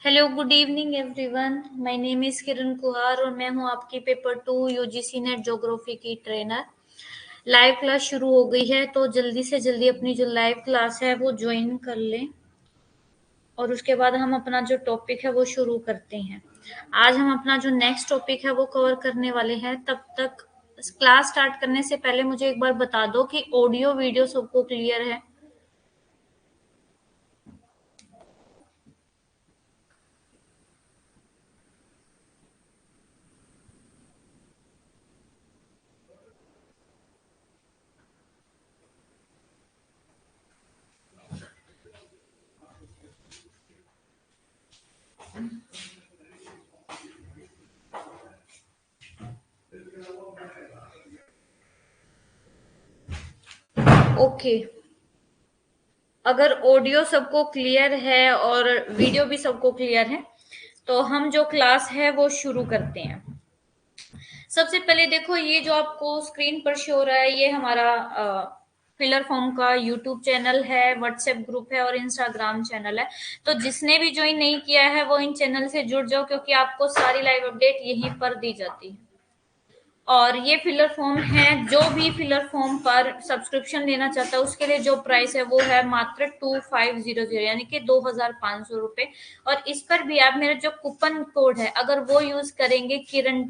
Hello, good evening everyone. My name is Kiran Kuhar और मैं हूं आपकी पेपर 2 यूजीसी नेट ज्योग्राफी की ट्रेनर। लाइव क्लास शुरू हो गई है तो जल्दी से जल्दी अपनी जो लाइव क्लास है वो ज्वाइन कर लें और उसके बाद हम अपना जो टॉपिक है वो शुरू करते हैं। आज हम अपना जो नेक्स्ट टॉपिक है वो कवर करने वाले हैं। तब तक क्लास स्टार्ट करने से पहले मुझे एक बार बता दो कि ऑडियो वीडियो सबको क्लियर है। ओके, अगर ऑडियो सबको क्लियर है और वीडियो भी सबको क्लियर है तो हम जो क्लास है वो शुरू करते हैं। सबसे पहले देखो, ये जो आपको स्क्रीन पर शो हो रहा है ये हमारा फिलर फॉर्म का यूट्यूब चैनल है, व्हाट्सएप ग्रुप है और इंस्टाग्राम चैनल है। तो जिसने भी ज्वाइन नहीं किया है वो इन चैनल से जुड़ जाओ, क्योंकि आपको सारी लाइव अपडेट यहीं पर दी जाती है। और ये फिलर फॉर्म है, जो भी फिलर फॉर्म पर सब्सक्रिप्शन लेना चाहता है उसके लिए जो प्राइस है वो है मात्र 2500, यानी कि 2500 रुपए। और इस पर भी आप मेरा जो कूपन कोड है अगर वो यूज करेंगे, किरण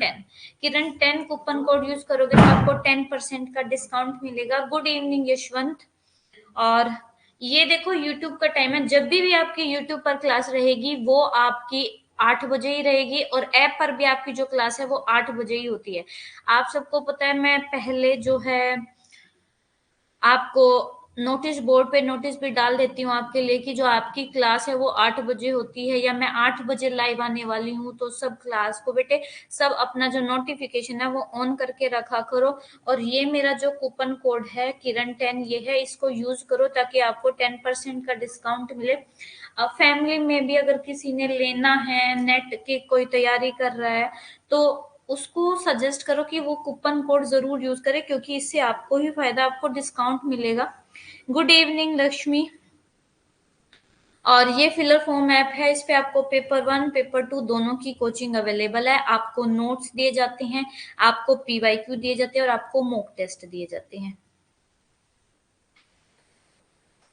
10 कूपन कोड यूज करोगे तो आपको 10% का डिस्काउंट मिलेगा। Good evening Yashwant. और ये देखो, यूट्यूब का टाइम है, जब भी आपकी यूट्यूब पर क्लास रहेगी वो आपकी 8 बजे ही रहेगी और ऐप पर भी आपकी जो क्लास है वो 8 बजे ही होती है। आप सबको पता है, मैं पहले जो है आपको नोटिस बोर्ड पे नोटिस भी डाल देती हूँ आपके लिए कि जो आपकी क्लास है वो 8 बजे होती है या मैं 8 बजे लाइव आने वाली हूँ। तो सब क्लास को बेटे सब अपना जो नोटिफिकेशन है वो ऑन करके रखा करो। और ये मेरा जो कूपन कोड है किरण 10 ये है, इसको यूज करो ताकि आपको 10% का डिस्काउंट मिले। अब फैमिली में भी अगर किसी ने लेना है, नेट की कोई तैयारी कर रहा है, तो उसको सजेस्ट करो कि वो कूपन कोड जरूर यूज करे, क्योंकि इससे आपको ही फायदा, आपको डिस्काउंट मिलेगा। Good evening Lakshmi. और ये फिलर फॉर्म ऐप है, इस पे आपको पेपर 1 पेपर 2 दोनों की कोचिंग अवेलेबल है। आपको नोट्स दिए जाते हैं, आपको पीवाईक्यू दिए जाते हैं और आपको मॉक टेस्ट दिए जाते हैं।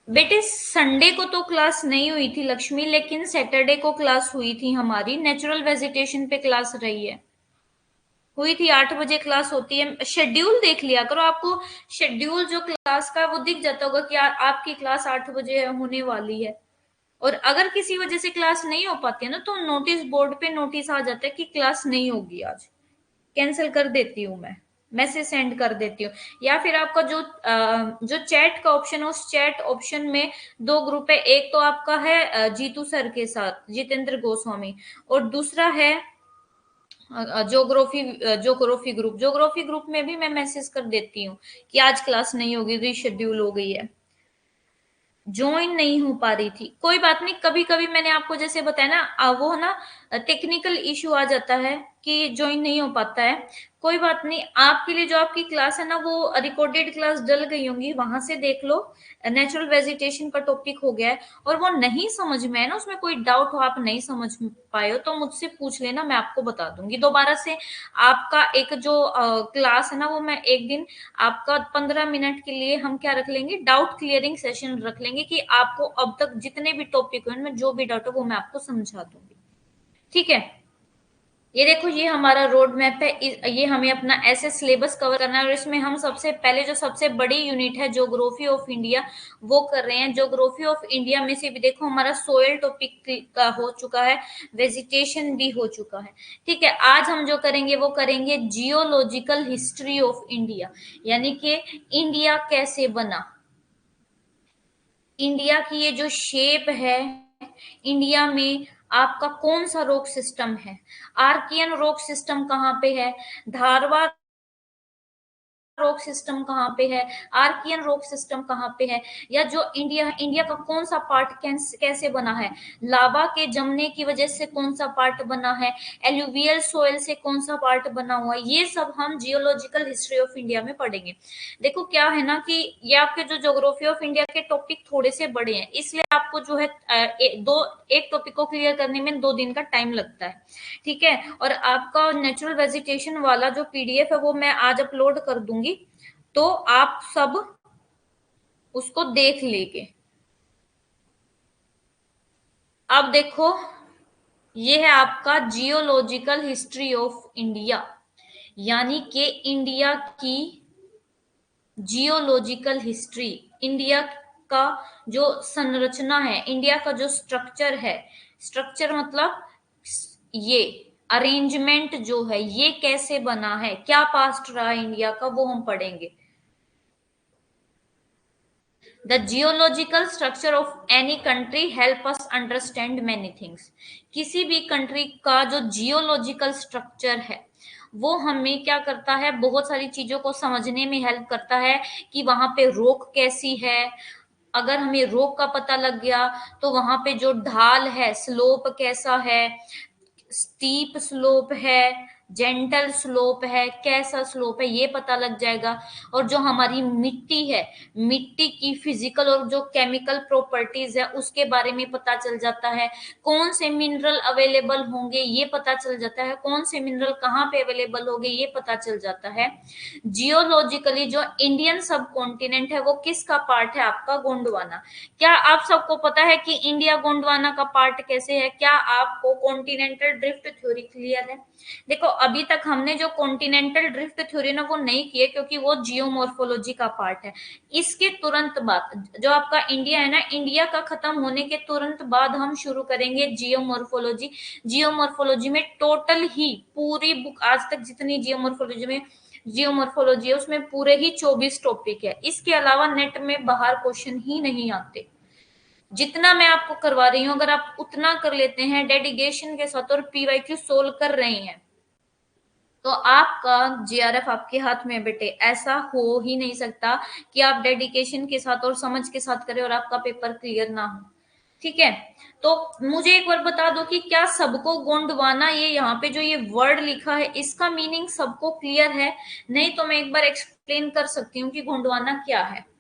बेटे संडे को तो क्लास नहीं हुई थी लक्ष्मी, लेकिन सैटरडे को क्लास हुई थी, हमारी नेचुरल वेजिटेशन पे क्लास रही है। हुई थी, 8 बजे क्लास होती है। शेड्यूल देख लिया करो, आपको शेड्यूल जो क्लास का वो दिख जाता होगा कि आपकी क्लास 8 बजे होने वाली है। और अगर किसी वजह से क्लास नहीं हो पाती है ना, तो नोटिस बोर्ड पे नोटिस आ जाता है कि क्लास नहीं होगी आज, कैंसिल कर देती हूँ मैं, मैसेज सेंड कर देती हूँ। या फिर आपका जो चैट का ऑप्शन है, उस चैट ऑप्शन में दो ग्रुप है, एक तो आपका है जीतू सर के साथ, जितेंद्र गोस्वामी, और दूसरा है ज्योग्राफी ग्रुप में भी मैं मैसेज कर देती हूँ कि आज क्लास नहीं होगी, रीशेड्यूल हो गई है। ज्वाइन नहीं हो पा रही थी, कोई बात नहीं। कभी कभी मैंने आपको जैसे बताया ना, वो ना टेक्निकल इशू आ जाता है कि ज्वाइन नहीं हो पाता है। कोई बात नहीं, आपके लिए जो आपकी क्लास है ना वो रिकॉर्डेड क्लास डल गई होंगी, वहां से देख लो। नेचुरल वेजिटेशन का टॉपिक हो गया है और वो नहीं समझ में है ना, उसमें कोई डाउट हो, आप नहीं समझ पाए हो तो मुझसे पूछ लेना, मैं आपको बता दूंगी दोबारा से। आपका एक जो क्लास है ना वो मैं एक दिन आपका 15 मिनट के लिए हम क्या रख लेंगे, डाउट क्लियरिंग सेशन रख लेंगे कि आपको अब तक जितने भी टॉपिक हुए उनमें जो भी डाउट है वो मैं आपको समझा दूंगी। ठीक है। ये देखो, ये हमारा रोड मैप है। ये हमें अपना ऐसे सिलेबस कवर करना है और इसमें हम सबसे पहले जो सबसे बड़ी यूनिट है ज्योग्राफी ऑफ इंडिया वो कर रहे हैं। ज्योग्राफी ऑफ इंडिया में से भी देखो हमारा सोयल टॉपिक का हो चुका है, वेजिटेशन भी हो चुका है। ठीक है, आज हम जो करेंगे वो करेंगे जियोलॉजिकल हिस्ट्री ऑफ इंडिया, यानी कि इंडिया कैसे बना, इंडिया की ये जो शेप है, इंडिया में आपका कौन सा रोक सिस्टम है, आर्कियन रोक सिस्टम कहाँ पे है, धारवाड़ रॉक सिस्टम कहाँ पे है, आर्कियन रॉक सिस्टम कहाँ पे है, या जो इंडिया का कौन सा पार्ट कैसे बना है, लावा के जमने की वजह से कौन सा पार्ट बना है, एल्यूवियल सोयल से कौन सा पार्ट बना हुआ है, ये सब हम जियोलॉजिकल हिस्ट्री ऑफ इंडिया में पढ़ेंगे। देखो क्या है ना कि ये आपके जो ज्योग्राफी ऑफ इंडिया के टॉपिक थोड़े से बड़े हैं, इसलिए आपको जो है एक टॉपिक को क्लियर करने में 2 दिन का टाइम लगता है, ठीक है। और आपका नेचुरल वेजिटेशन वाला जो पीडीएफ है वो मैं आज अपलोड कर दूंगी, तो आप सब उसको देख लेंगे। अब देखो, ये है आपका जियोलॉजिकल हिस्ट्री ऑफ इंडिया, यानी कि इंडिया की जियोलॉजिकल हिस्ट्री, इंडिया का जो संरचना है, इंडिया का जो स्ट्रक्चर है, स्ट्रक्चर मतलब ये अरेंजमेंट जो है ये कैसे बना है, क्या पास्ट रहा है इंडिया का, वो हम पढ़ेंगे। The geological structure of any country help us understand many things. किसी भी कंट्री का जो जियोलॉजिकल स्ट्रक्चर है वो हमें क्या करता है, बहुत सारी चीजों को समझने में हेल्प करता है कि वहां पे रोक कैसी है। अगर हमें रोक का पता लग गया तो वहां पे जो ढाल है, स्लोप कैसा है, स्टीप स्लोप है, जेंटल स्लोप है, कैसा स्लोप है, ये पता लग जाएगा। और जो हमारी मिट्टी है, मिट्टी की फिजिकल और जो केमिकल प्रॉपर्टीज है उसके बारे में पता चल जाता है। कौन से मिनरल अवेलेबल होंगे ये पता चल जाता है, कौन से मिनरल कहाँ पे अवेलेबल होंगे ये पता चल जाता है। जियोलॉजिकली जो इंडियन सब कॉन्टिनेंट है वो किसका पार्ट है, आपका गोंडवाना। क्या आप सबको पता है कि इंडिया गोंडवाना का पार्ट कैसे है, क्या आपको कॉन्टिनेंटल ड्रिफ्ट थ्योरी क्लियर है। देखो अभी तक हमने जो कॉन्टिनेंटल ड्रिफ्ट थ्योरी ना वो नहीं की है, क्योंकि वो जियोमॉर्फोलॉजी का पार्ट है। इसके तुरंत बाद जो आपका इंडिया है ना, इंडिया का खत्म होने के तुरंत बाद हम शुरू करेंगे जियोमॉर्फोलॉजी। जियोमॉर्फोलॉजी में टोटल ही पूरी बुक आज तक जितनी जियोमॉर्फोलॉजी है उसमें पूरे ही 24 टॉपिक है। इसके अलावा नेट में बाहर क्वेश्चन ही नहीं आते। जितना मैं आपको करवा रही हूँ अगर आप उतना कर लेते हैं डेडिकेशन के साथ और पीवाईक्यू सोल्व कर रहे हैं तो आपका जीआरएफ आपके हाथ में है बेटे। ऐसा हो ही नहीं सकता कि आप डेडिकेशन के साथ और समझ के साथ करें और आपका पेपर क्लियर ना हो, ठीक है। तो मुझे एक बार बता दो कि क्या सबको गोंडवाना, ये यहाँ पे जो ये वर्ड लिखा है इसका मीनिंग सबको क्लियर है। नहीं तो मैं एक बार एक्सप्लेन कर सकती हूँ कि गोंडवाना क्या है।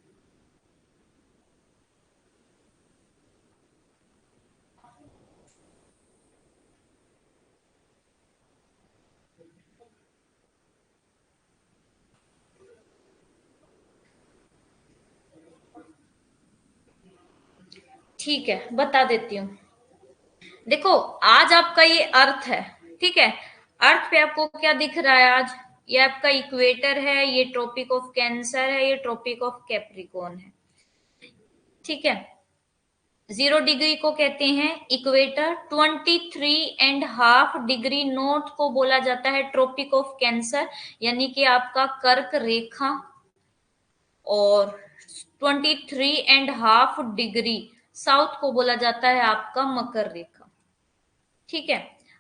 ठीक है, बता देती हूँ। देखो आज आपका ये अर्थ है, ठीक है। अर्थ पे आपको क्या दिख रहा है आज, ये आपका इक्वेटर है, ये ट्रॉपिक ऑफ कैंसर है, ये ट्रॉपिक ऑफ कैप्रिकॉर्न है, ठीक है। 0 डिग्री को कहते हैं इक्वेटर, 23.5 डिग्री नॉर्थ को बोला जाता है ट्रॉपिक ऑफ कैंसर, यानी कि आपका कर्क रेखा। और 23.5 डिग्री साउथ को बोला जाता है आपका मकर रेखा, ठीक है।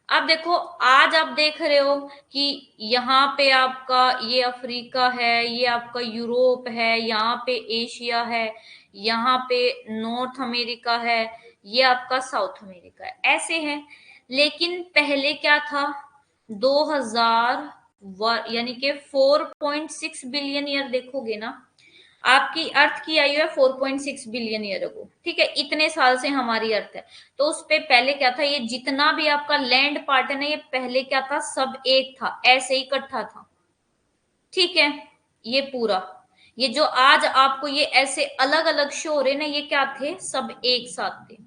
अब देखो आज आप देख रहे हो कि यहाँ पे आपका ये अफ्रीका है, ये आपका यूरोप है, यहाँ पे एशिया है, यहाँ पे नॉर्थ अमेरिका है, ये आपका साउथ अमेरिका है, ऐसे है। लेकिन पहले क्या था, 2000 यानी कि 4.6 बिलियन ईयर देखोगे ना, आपकी अर्थ की आयु है 4.6 बिलियन ईयर अगो, ठीक है। इतने साल से हमारी अर्थ है। तो उस पे पहले क्या था, ये जितना भी आपका लैंड पार्ट है ना, ये पहले क्या था, सब एक था, ऐसे ही इकट्ठा था, ठीक है। ये पूरा, ये जो आज आपको ये ऐसे अलग अलग शो हो रहे ना, ये क्या थे, सब एक साथ थे।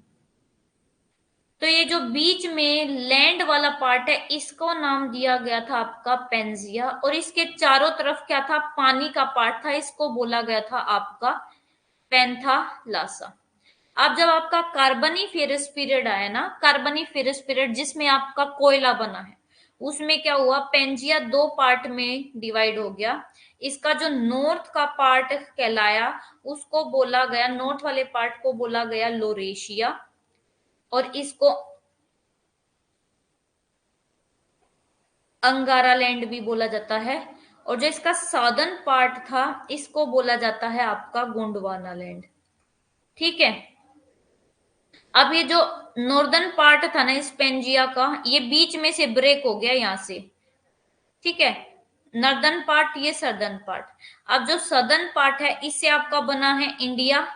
तो ये जो बीच में लैंड वाला पार्ट है इसको नाम दिया गया था आपका पेंजिया, और इसके चारों तरफ क्या था, पानी का पार्ट था, इसको बोला गया था आपका पेंथालासा। अब जब आपका कार्बनी फेरस पीरियड आया ना, कार्बनी फेरस पीरियड जिसमें आपका कोयला बना है, उसमें क्या हुआ, पेंजिया 2 पार्ट में डिवाइड हो गया। इसका जो नॉर्थ का पार्ट कहलाया उसको बोला गया, नॉर्थ वाले पार्ट को बोला गया लोरेशिया, और इसको अंगारा लैंड भी बोला जाता है। और जो इसका साउदर्न पार्ट था इसको बोला जाता है आपका गोंडवाना लैंड। ठीक है, अब ये जो नॉर्दर्न पार्ट था ना इस पेंजिया का, ये बीच में से ब्रेक हो गया यहां से। ठीक है, नॉर्दर्न पार्ट, ये सदर्न पार्ट। अब जो सदर्न पार्ट है इससे आपका बना है India,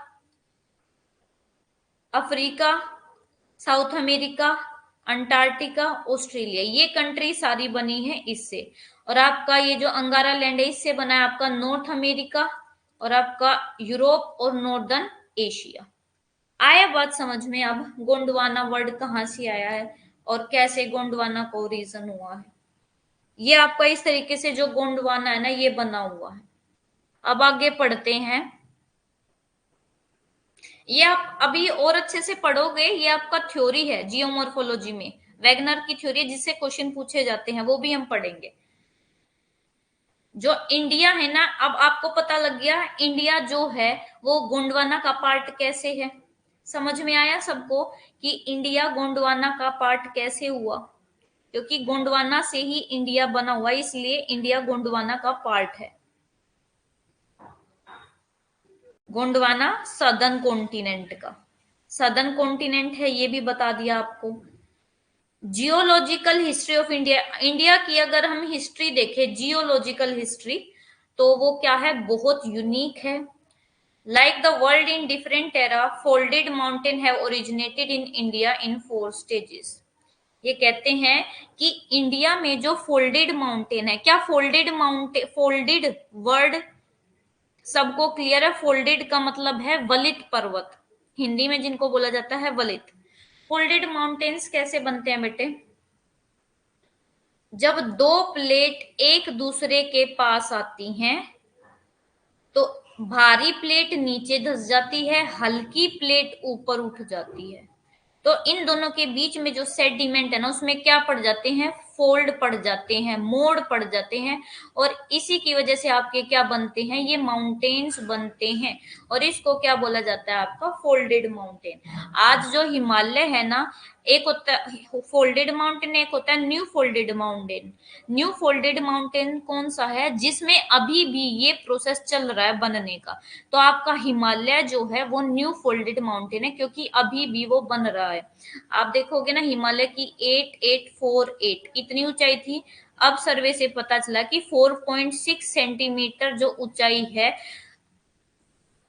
Africa, south America, Antarctica, Australia, ये कंट्री सारी बनी है इससे। और आपका ये जो अंगारा लैंड है इससे बना है आपका नॉर्थ अमेरिका और आपका यूरोप और नॉर्दर्न एशिया। आया बात समझ में? अब गोंडवाना वर्ड कहाँ से आया है और कैसे गोंडवाना को रीजन हुआ है, ये आपका इस तरीके से जो गोंडवाना है ना ये बना हुआ है। अब आगे पढ़ते हैं, ये आप अभी और अच्छे से पढ़ोगे, ये आपका थ्योरी है जियोमॉर्फोलॉजी में, वैगनर की थ्योरी जिससे क्वेश्चन पूछे जाते हैं वो भी हम पढ़ेंगे। जो इंडिया है ना, अब आपको पता लग गया इंडिया जो है वो गोंडवाना का पार्ट कैसे है। समझ में आया सबको कि इंडिया गोंडवाना का पार्ट कैसे हुआ? क्योंकि गोंडवाना से ही इंडिया बना हुआ, इसलिए इंडिया गोंडवाना का पार्ट है। गोंडवाना सदर्न कॉन्टिनेंट का, सदर्न कॉन्टिनेंट है, ये भी बता दिया आपको। Geological history of India, India की अगर हम हिस्ट्री देखें, जियोलॉजिकल हिस्ट्री, तो वो क्या है, बहुत यूनिक है। Like the world in different era, folded mountain have originated in India in 4 stages. ये कहते हैं कि इंडिया में जो फोल्डेड माउंटेन है, क्या फोल्डेड माउंटेन, फोल्डेड वर्ड सबको क्लियर है? फोल्डेड का मतलब है वलित पर्वत, हिंदी में जिनको बोला जाता है वलित। फोल्डेड माउंटेन्स कैसे बनते हैं बेटे? जब दो प्लेट एक दूसरे के पास आती हैं तो भारी प्लेट नीचे धंस जाती है, हल्की प्लेट ऊपर उठ जाती है। तो इन दोनों के बीच में जो सेडिमेंट है ना उसमें क्या पड़ जाते हैं, फोल्ड पड़ जाते हैं, मोड़ पड़ जाते हैं, और इसी की वजह से आपके क्या बनते हैं, ये माउंटेन्स बनते हैं। और इसको क्या बोला जाता है आपका, फोल्डेड माउंटेन। आज जो हिमालय है ना, एक होता है फोल्डेड माउंटेन, एक होता है new folded mountain. New folded mountain कौन सा है, जिसमें अभी भी ये प्रोसेस चल रहा है बनने का। तो आपका हिमालय जो है वो न्यू फोल्डेड माउंटेन है, क्योंकि अभी भी वो बन रहा है। आप देखोगे ना हिमालय की 8848 इतनी ऊंचाई थी, अब सर्वे से पता चला कि 4.6 सेंटीमीटर जो ऊंचाई है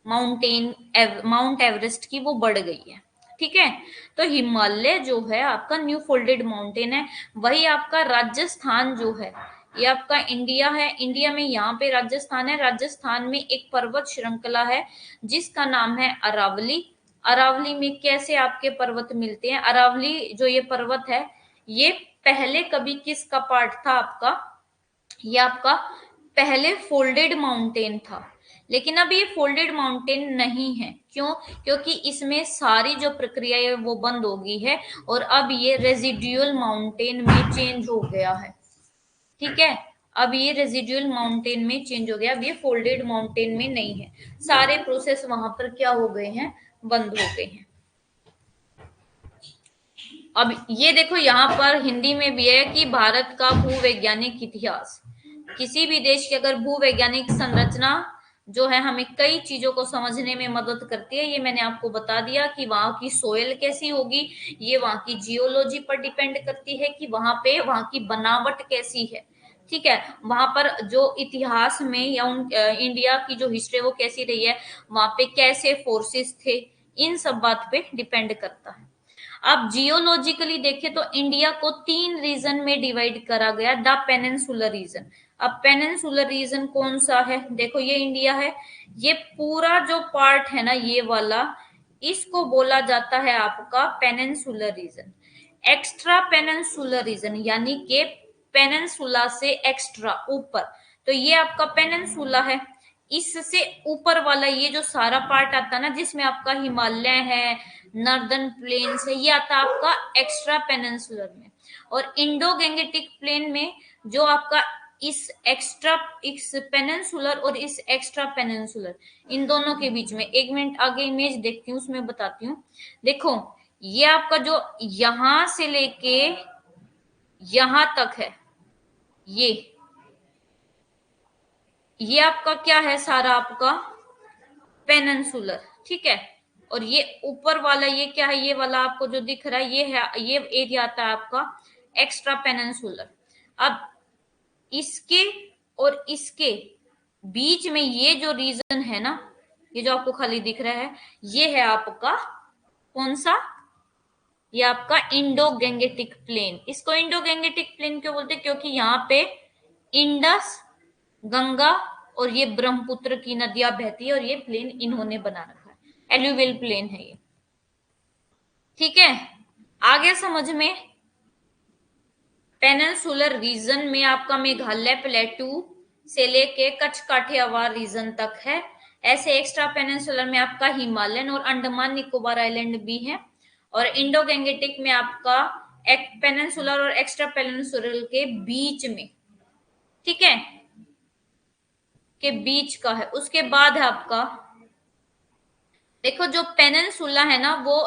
माउंट एवरेस्ट की वो बढ़ गई है। ठीक है, तो हिमालय जो है आपका न्यू फोल्डेड माउंटेन है। वही आपका राजस्थान जो है, ये आपका इंडिया है, इंडिया में यहाँ पे राजस्थान है, राजस्थान में एक पर्वत श्रृंखला है जिसका नाम है अरावली। अरावली में कैसे आपके पर्वत मिलते हैं, अरावली जो ये पर्वत है ये पहले कभी किसका पार्ट था आपका, ये आपका पहले फोल्डेड माउंटेन था, लेकिन अब ये फोल्डेड माउंटेन नहीं है। क्यों? क्योंकि इसमें सारी जो प्रक्रिया है वो बंद हो गई है और अब ये रेजिडुअल माउंटेन में चेंज हो गया है। ठीक है, अब ये रेजिडुअल माउंटेन में चेंज हो गया, अब ये फोल्डेड माउंटेन में नहीं है। सारे प्रोसेस वहां पर क्या हो गए हैं, बंद हो गए हैं। अब ये देखो यहाँ पर हिंदी में भी है कि भारत का भूवैज्ञानिक इतिहास, किसी भी देश की अगर भूवैज्ञानिक संरचना जो है हमें कई चीजों को समझने में मदद करती है। ये मैंने आपको बता दिया कि वहां की सोयल कैसी होगी, ये वहां की जियोलॉजी पर डिपेंड करती है कि वहां पे वहां की बनावट कैसी है। ठीक है, वहां पर जो इतिहास में या इंडिया की जो हिस्ट्री वो कैसी रही है, वहां पे कैसे फोर्सेस थे, इन सब बात पे डिपेंड करता है। अब जियोलॉजिकली देखें तो इंडिया को 3 रीजन में डिवाइड करा गया, द पेनिनसुलर रीजन। अब पेनिनसुलर रीजन कौन सा है, देखो ये इंडिया है, ये पूरा जो पार्ट है ना ये वाला, इसको बोला जाता है आपका peninsular reason. Extra peninsular reason यानी कि पेनिनसुला से एक्स्ट्रा ऊपर, तो ये आपका पेनिनसुला है। इससे ऊपर वाला ये जो सारा पार्ट आता है ना जिसमें आपका हिमालय है, नॉर्दर्न प्लेन्स है, ये आता है आपका एक्स्ट्रा पेनिनसुलर में। और इंडो गैंगेटिक प्लेन में जो आपका इस पेनिनसुलर और इस एक्स्ट्रा पेनिनसुलर, इन दोनों के बीच में, एक मिनट आगे इमेज देखती हूँ उसमें बताती हूँ। देखो ये आपका जो यहां से लेके यहां तक है, ये ये आपका क्या है, सारा आपका पेनिनसुलर, ठीक है। और ये ऊपर वाला ये क्या है, ये वाला आपको जो दिख रहा है, ये है, ये एरिया आता है आपका एक्स्ट्रा पेनिनसुलर। अब इसके और इसके बीच में ये जो रीजन है ना, ये जो आपको खाली दिख रहा है, ये है आपका कौन सा, ये आपका इंडो गैंगेटिक प्लेन। इसको इंडो गैंगेटिक प्लेन क्यों बोलते हैं, क्योंकि यहाँ पे इंडस, गंगा और ये ब्रह्मपुत्र की नदियां बहती है, और ये प्लेन इन्होंने बना रखा है, एल्यूवियल प्लेन है ये, ठीक है। आगे समझ में, पेनिनसुलर रीजन में आपका मेघालय प्लेटू से लेके कच्छ काठियावाड़ रीजन तक है। ऐसे एक्स्ट्रा पेनिनसुलर में आपका हिमालयन और अंडमान निकोबार आइलैंड भी है। और इंडो गैंगेटिक में आपका पेनिनसुलर और एक्स्ट्रा पेनिनसुलर के बीच में, ठीक है, के बीच का है। उसके बाद है आपका, देखो जो पेनिनसुला है ना, वो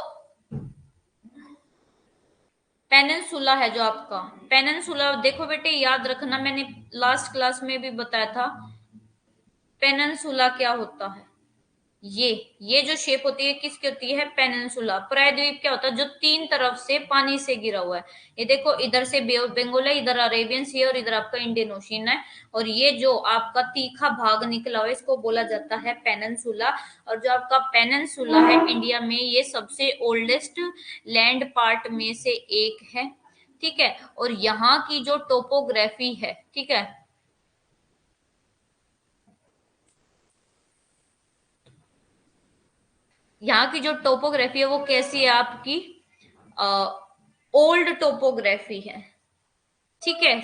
पेनिनसुला है जो आपका पेनिनसुला, देखो बेटे याद रखना, मैंने लास्ट क्लास में भी बताया था पेनिनसुला क्या होता है। ये जो शेप होती है किसकी होती है, पेनिनसुला। प्रायद्वीप क्या होता है, जो तीन तरफ से पानी से घिरा हुआ है। ये देखो, इधर से बे ऑफ बंगाल है, इधर अरेबियन सी है, और इधर आपका इंडियन ओशियन है। और ये जो आपका तीखा भाग निकला हुआ है, इसको बोला जाता है पेनिनसुला। और जो आपका पेनिनसुला है इंडिया में, ये सबसे ओल्डेस्ट लैंड पार्ट में से एक है, ठीक है। और यहाँ की जो टोपोग्राफी है, ठीक है, यहाँ की जो टोपोग्राफी है वो कैसी है आपकी, ओल्ड टोपोग्राफी है, ठीक है।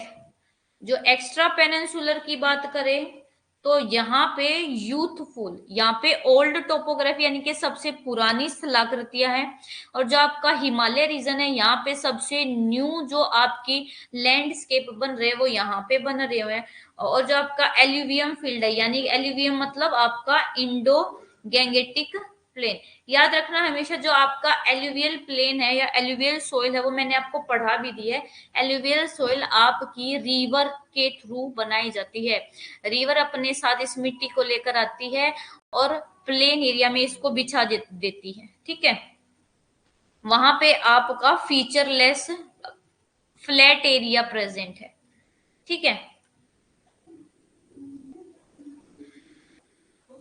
जो एक्स्ट्रा पेनिनसुलर की बात करें तो यहाँ पे यूथफुल, यहाँ पे ओल्ड टोपोग्राफी यानी कि सबसे पुरानी स्थलाकृतियां हैं। और जो आपका हिमालय रीजन है, यहाँ पे सबसे न्यू जो आपकी लैंडस्केप बन रहे हैं वो यहाँ पे बन रहे हुए हैं। और जो आपका एल्यूवियम फील्ड है, यानी एल्यूवियम मतलब आपका इंडो गैंगेटिक प्लेन। याद रखना हमेशा, जो आपका एल्यूवियल प्लेन है या एल्यूवियल सोइल है, वो मैंने आपको पढ़ा भी दी है। एल्यूवियल सोइल आपकी रिवर के थ्रू बनाई जाती है। रिवर अपने साथ इस मिट्टी को लेकर आती है और प्लेन एरिया में इसको बिछा देती है, ठीक है। वहां पे आपका फीचरलेस फ्लैट एरिया प्रेजेंट है, ठीक है।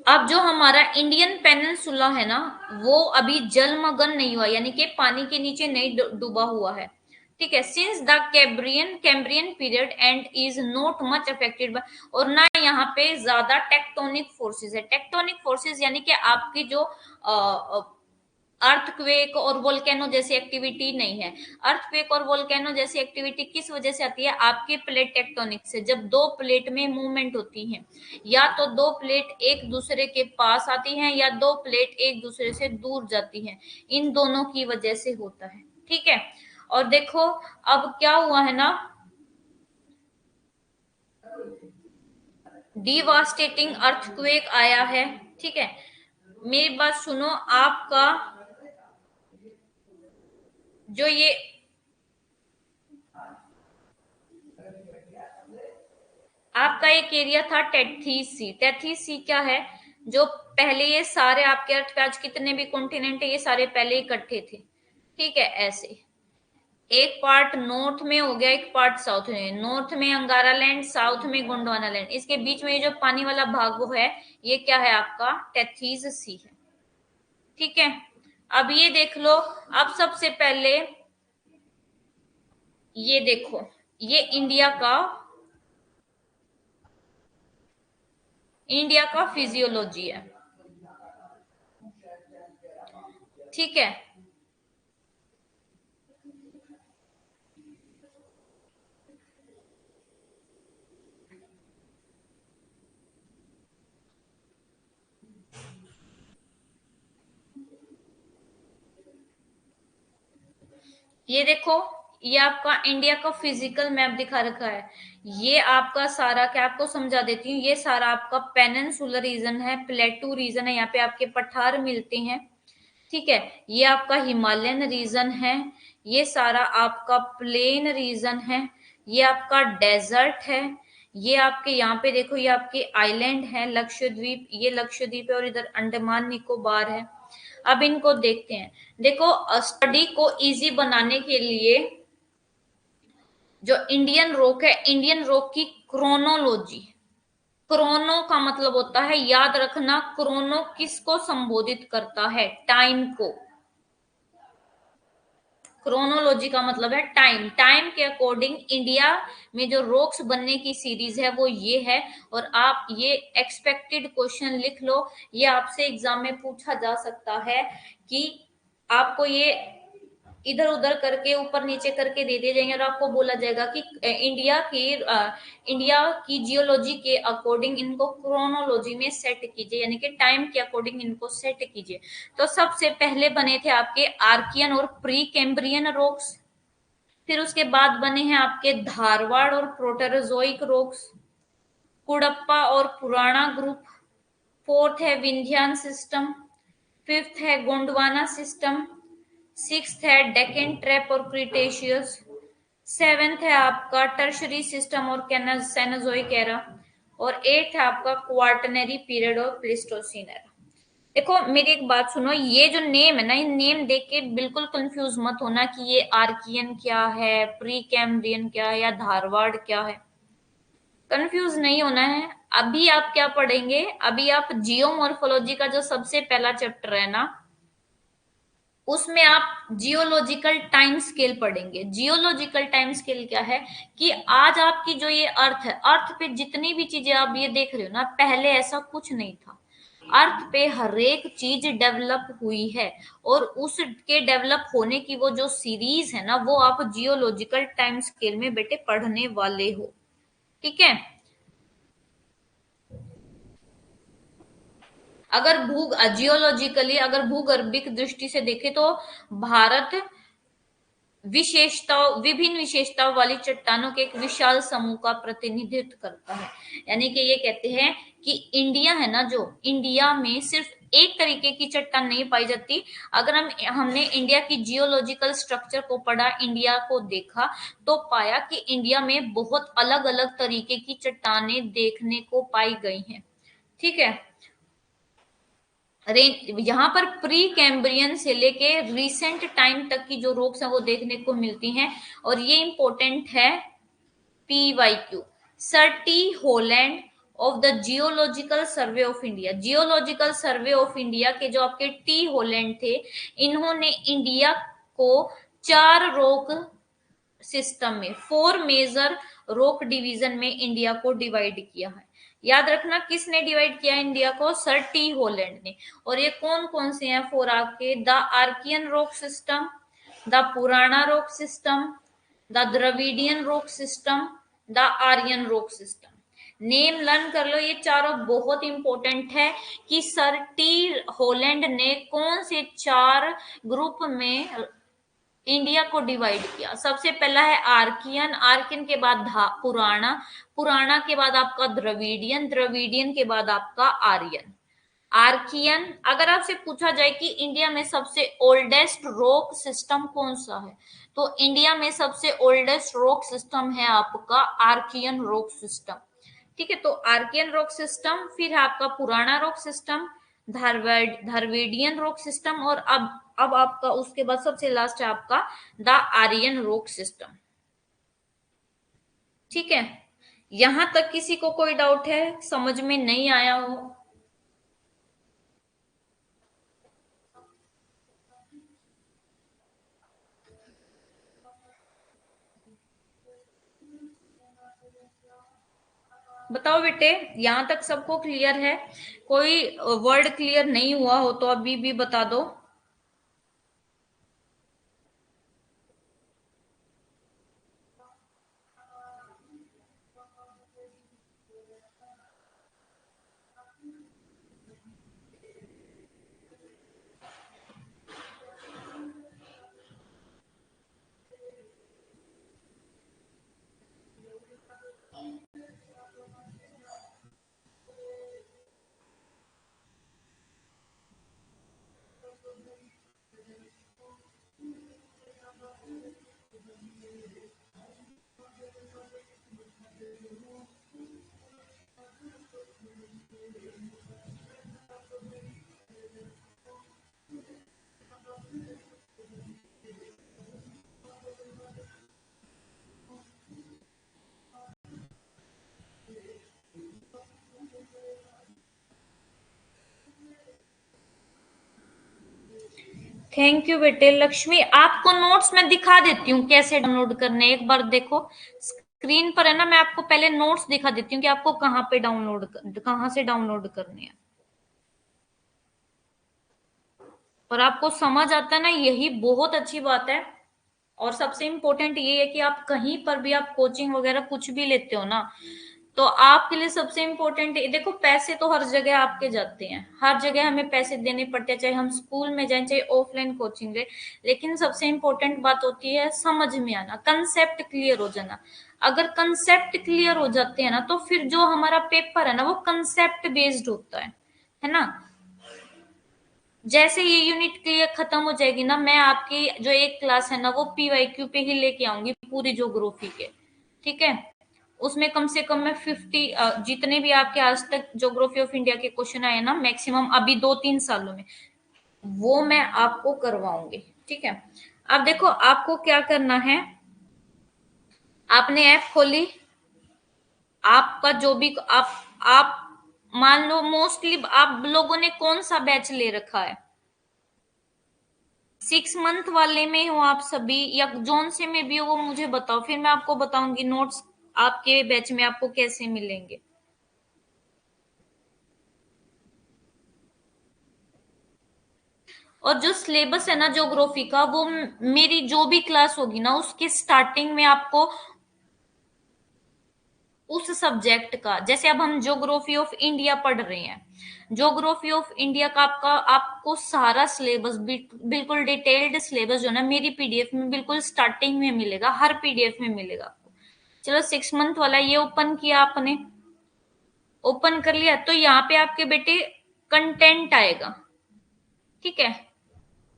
अब जो हमारा इंडियन पेनिनसुला है ना, वो अभी जलमग्न नहीं हुआ, यानी कि पानी के नीचे नहीं डूबा हुआ है, ठीक है। Since the Cambrian period and is not much affected by, और ना यहाँ पे ज्यादा टेक्टोनिक फोर्सेस है। टेक्टोनिक फोर्सेस यानी कि आपकी जो अर्थक्वेक और वोल्केनो जैसी एक्टिविटी नहीं है। अर्थक्वेक और वोल्केनो जैसी एक्टिविटी किस वजह से आती है, आपके प्लेट टेक्टोनिक से। जब दो प्लेट में मूवमेंट होती है, या तो दो प्लेट एक दूसरे के पास आती हैं, या दो प्लेट एक दूसरे से दूर जाती हैं, इन दोनों की वजह से होता है, ठीक है। और देखो अब क्या हुआ है ना, डिवास्टेटिंग अर्थक्वेक आया है, ठीक है। मेरी बात सुनो, आपका जो ये आपका एक एरिया था टेथीस सी। टेथीस सी क्या है, जो पहले ये सारे आपके अर्थ पे आज कितने भी कॉन्टिनेंट है, ये सारे पहले इकट्ठे थे, ठीक है। ऐसे एक पार्ट नॉर्थ में हो गया, एक पार्ट साउथ में। नॉर्थ में अंगारा लैंड, साउथ में गोंडवाना लैंड। इसके बीच में ये जो पानी वाला भाग वो है, ये क्या है आपका टेथीस सी है, ठीक है। अब ये देख लो, अब सबसे पहले ये देखो, ये इंडिया का फिजियोलॉजी है, ठीक है। ये देखो, ये आपका इंडिया का फिजिकल मैप दिखा रखा है। ये आपका सारा, क्या आपको समझा देती हूँ, ये सारा आपका पेनिनसुलर रीजन है, प्लेटू रीजन है, यहाँ पे आपके पठार मिलते हैं, ठीक है। ये आपका हिमालयन रीजन है, ये सारा आपका प्लेन रीजन है, ये आपका डेजर्ट है, ये आपके यहाँ पे देखो, ये आपके आइलैंड है लक्षद्वीप, ये लक्षद्वीप है और इधर अंडमान निकोबार है। अब इनको देखते हैं। देखो, स्टडी को इजी बनाने के लिए जो इंडियन रॉक है, इंडियन रॉक की क्रोनोलॉजी, क्रोनो का मतलब होता है, याद रखना, क्रोनो किसको संबोधित करता है? टाइम को। क्रोनोलॉजी का मतलब है टाइम। टाइम के अकॉर्डिंग इंडिया में जो रॉक्स बनने की सीरीज है वो ये है। और आप ये एक्सपेक्टेड क्वेश्चन लिख लो, ये आपसे एग्जाम में पूछा जा सकता है कि आपको ये इधर उधर करके ऊपर नीचे करके दे दिए जाएंगे और आपको बोला जाएगा कि इंडिया की जियोलॉजी के अकॉर्डिंग इनको क्रोनोलॉजी में सेट कीजिए, यानी कि टाइम के अकॉर्डिंग इनको सेट कीजिए। तो सबसे पहले बने थे आपके आर्कियन और प्री कैम्ब्रियन रॉक्स। फिर उसके बाद बने हैं आपके धारवाड़ और प्रोटेरोजोइक रॉक्स, कुड़प्पा और पुराना ग्रुप। फोर्थ है विंध्यान सिस्टम। फिफ्थ है गोंडवाना सिस्टम। सिक्स्थ है डेक्कन ट्रैप और क्रिटेशियस। सेवेंथ है आपका टर्शरी सिस्टम और सेनोजोइक एरा। और एट्थ है आपका क्वार्टनरी पीरियड और प्लीस्टोसीन एरा। देखो मेरी एक बात सुनो, ये जो नेम है ना, ये नेम देख के बिल्कुल कंफ्यूज मत होना कि ये आर्कियन क्या है, प्री कैम्ब्रियन क्या है, या धारवाड़ क्या है। कंफ्यूज नहीं होना है। अभी आप क्या पढ़ेंगे? अभी आप जियोमॉर्फोलॉजी का जो सबसे पहला चैप्टर है ना, उसमें आप जियोलॉजिकल टाइम स्केल पढ़ेंगे। जियोलॉजिकल टाइम स्केल क्या है कि आज आपकी जो ये अर्थ है, अर्थ पे जितनी भी चीजें आप ये देख रहे हो ना, पहले ऐसा कुछ नहीं था। अर्थ पे हर एक चीज डेवलप हुई है और उसके डेवलप होने की वो जो सीरीज है ना, वो आप जियोलॉजिकल टाइम स्केल में बेटे पढ़ने वाले हो। ठीक है। अगर भू जियोलॉजिकली, अगर भूगर्भिक दृष्टि से देखें तो भारत विशेषताओं, विभिन्न विशेषताओं वाली चट्टानों के एक विशाल समूह का प्रतिनिधित्व करता है। यानी कि ये कहते हैं कि इंडिया है ना, जो इंडिया में सिर्फ एक तरीके की चट्टान नहीं पाई जाती। अगर हमने इंडिया की जियोलॉजिकल स्ट्रक्चर को पढ़ा, इंडिया को देखा, तो पाया कि इंडिया में बहुत अलग अलग तरीके की चट्टानें देखने को पाई गई हैं। ठीक है। यहाँ पर प्री कैम्ब्रियन से लेके रिसेंट टाइम तक की जो रॉक्स हैं वो देखने को मिलती हैं। और ये इंपॉर्टेंट है, PYQ, sir T Holland of the geological survey of India. Geological survey of India के जो आपके टी होलैंड थे, इन्होंने इंडिया को 4 रॉक सिस्टम में, 4 मेजर रॉक डिवीजन में इंडिया को डिवाइड किया है। याद रखना किसने डिवाइड किया इंडिया को? सर टी होलैंड ने। और ये कौन कौन से हैं 4 आपके? The Archaean rock system, the Purana rock system, the Dravidian rock system, the Aryan rock system. Name learn कर लो, ये चारों बहुत इंपॉर्टेंट है कि सर टी होलैंड ने कौन से 4 ग्रुप में इंडिया को डिवाइड किया। सबसे पहला है आर्कियन, आर्कियन के बाद पुराना, पुराना के बाद आपका द्रविडियन, द्रविडियन के बाद आपका आर्यन। आर्कियन, अगर आपसे पूछा जाए कि इंडिया में सबसे ओल्डेस्ट रॉक सिस्टम कौन सा है, तो इंडिया में सबसे ओल्डेस्ट रॉक सिस्टम है आपका आर्कियन रॉक सिस्टम। ठीक है। तो आर्कियन रॉक सिस्टम, फिर है आपका पुराना रॉक सिस्टम, धारवेडियन रॉक सिस्टम, और अब आपका उसके बाद सबसे लास्ट है आपका द आर्यन रॉक सिस्टम। ठीक है। यहां तक किसी को कोई डाउट है, समझ में नहीं आया हो? बताओ बेटे, यहां तक सबको क्लियर है? कोई वर्ड क्लियर नहीं हुआ हो तो अभी भी बता दो। थैंक यू बेटे। लक्ष्मी, आपको नोट्स मैं दिखा देती हूँ कैसे डाउनलोड करने, एक बार देखो स्क्रीन पर है ना। मैं आपको पहले नोट्स दिखा देती हूँ कि आपको कहाँ पे डाउनलोड, कहाँ से डाउनलोड करने हैं, और आपको समझ आता है ना, यही बहुत अच्छी बात है। और सबसे इम्पोर्टेंट ये है कि आप कहीं पर भी आप कोचिंग वगैरह कुछ भी लेते हो ना, तो आपके लिए सबसे इम्पोर्टेंट देखो, पैसे तो हर जगह आपके जाते हैं, हर जगह हमें पैसे देने पड़ते हैं, चाहे हम स्कूल में जाएं चाहे ऑफलाइन कोचिंग ले। लेकिन सबसे इम्पोर्टेंट बात होती है समझ में आना, कंसेप्ट क्लियर हो जाना। अगर कंसेप्ट क्लियर हो जाते हैं ना, तो फिर जो हमारा पेपर है ना वो कंसेप्ट बेस्ड होता है ना। जैसे ये यूनिट क्लियर खत्म हो जाएगी ना, मैं आपकी जो एक क्लास है ना वो पीवाईक्यू पे ही लेके आऊंगी पूरी ज्योग्राफी के, ठीक है। उसमें कम से कम मैं 50 जितने भी आपके आज तक ज्योग्राफी ऑफ इंडिया के क्वेश्चन आए ना मैक्सिमम अभी 2-3 सालों में, वो मैं आपको करवाऊंगी, ठीक है। अब देखो आपको क्या करना है, आपने ऐप खोली, आपका जो भी आप मान लो मोस्टली आप लोगों ने कौन सा बैच ले रखा है, 6 मंथ वाले में हो आप सभी या जोन से में भी हो, वो मुझे बताओ, फिर मैं आपको बताऊंगी नोट्स आपके बैच में आपको कैसे मिलेंगे। और जो सिलेबस है ना ज्योग्राफी का, वो मेरी जो भी क्लास होगी ना उसके स्टार्टिंग में आपको उस सब्जेक्ट का, जैसे अब हम ज्योग्राफी ऑफ इंडिया पढ़ रहे हैं, ज्योग्राफी ऑफ इंडिया का आपका आपको सारा सिलेबस बिल्कुल डिटेल्ड सिलेबस जो है ना मेरी पीडीएफ में बिल्कुल स्टार्टिंग में मिलेगा, हर पीडीएफ में मिलेगा आपको। चलो 6 मंथ वाला ये ओपन किया आपने, ओपन कर लिया, तो यहाँ पे आपके बेटे कंटेंट आएगा, ठीक है।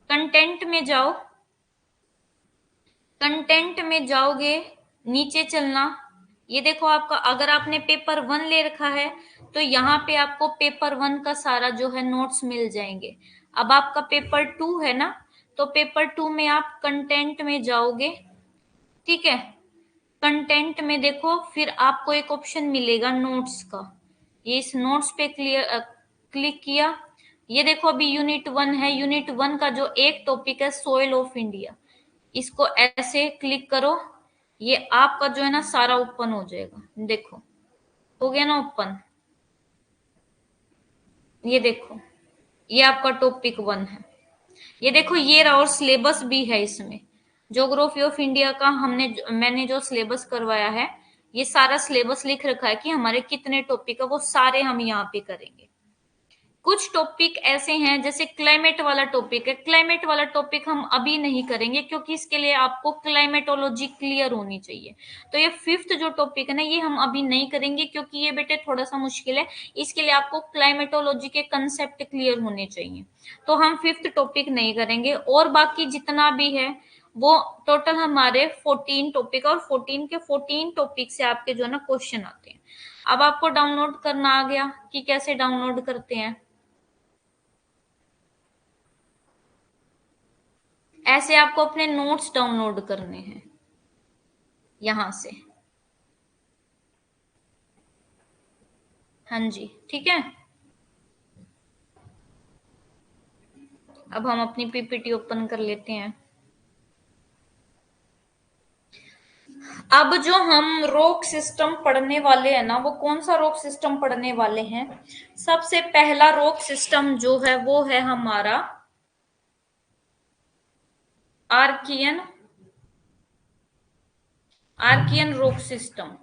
कंटेंट में जाओ, कंटेंट में जाओगे, नीचे चलना, ये देखो आपका अगर आपने पेपर 1 ले रखा है तो यहाँ पे आपको पेपर 1 का सारा जो है नोट्स मिल जाएंगे। अब आपका पेपर 2 है ना, तो पेपर 2 में आप कंटेंट में जाओगे, ठीक है। कंटेंट में देखो फिर आपको एक ऑप्शन मिलेगा नोट्स का, ये इस नोट्स पे क्लिक किया। ये देखो अभी यूनिट 1 है, यूनिट 1 का जो एक टॉपिक है सोइल ऑफ इंडिया, इसको ऐसे क्लिक करो, ये आपका जो है ना सारा ओपन हो जाएगा, देखो हो गया ना ओपन। ये देखो ये आपका टॉपिक 1 है, ये देखो ये रहा, और सिलेबस भी है इसमें, ज्योग्राफी ऑफ इंडिया का मैंने जो सिलेबस करवाया है, ये सारा सिलेबस लिख रखा है कि हमारे कितने टॉपिक है, वो सारे हम यहाँ पे करेंगे। कुछ टॉपिक ऐसे हैं जैसे क्लाइमेट वाला टॉपिक है, क्लाइमेट वाला टॉपिक हम अभी नहीं करेंगे क्योंकि इसके लिए आपको क्लाइमेटोलॉजी क्लियर होनी चाहिए। तो ये 5th जो टॉपिक है ना ये हम अभी नहीं करेंगे क्योंकि ये बेटे थोड़ा सा मुश्किल है, इसके लिए आपको क्लाइमेटोलॉजी के कंसेप्ट क्लियर होने चाहिए, तो हम 5th टॉपिक नहीं करेंगे। और बाकी जितना भी है वो टोटल हमारे 14 टॉपिक, और 14 के 14 टॉपिक से आपके जो है ना क्वेश्चन आते हैं। अब आपको डाउनलोड करना आ गया कि कैसे डाउनलोड करते हैं, ऐसे आपको अपने नोट्स डाउनलोड करने हैं यहां से। हाँ जी ठीक है। अब हम अपनी पीपीटी ओपन कर लेते हैं। अब जो हम रोक सिस्टम पढ़ने वाले हैं ना, वो कौन सा रोक सिस्टम पढ़ने वाले हैं, सबसे पहला रोक सिस्टम जो है वो है हमारा आर्कियन, आर्कियन रोक सिस्टम।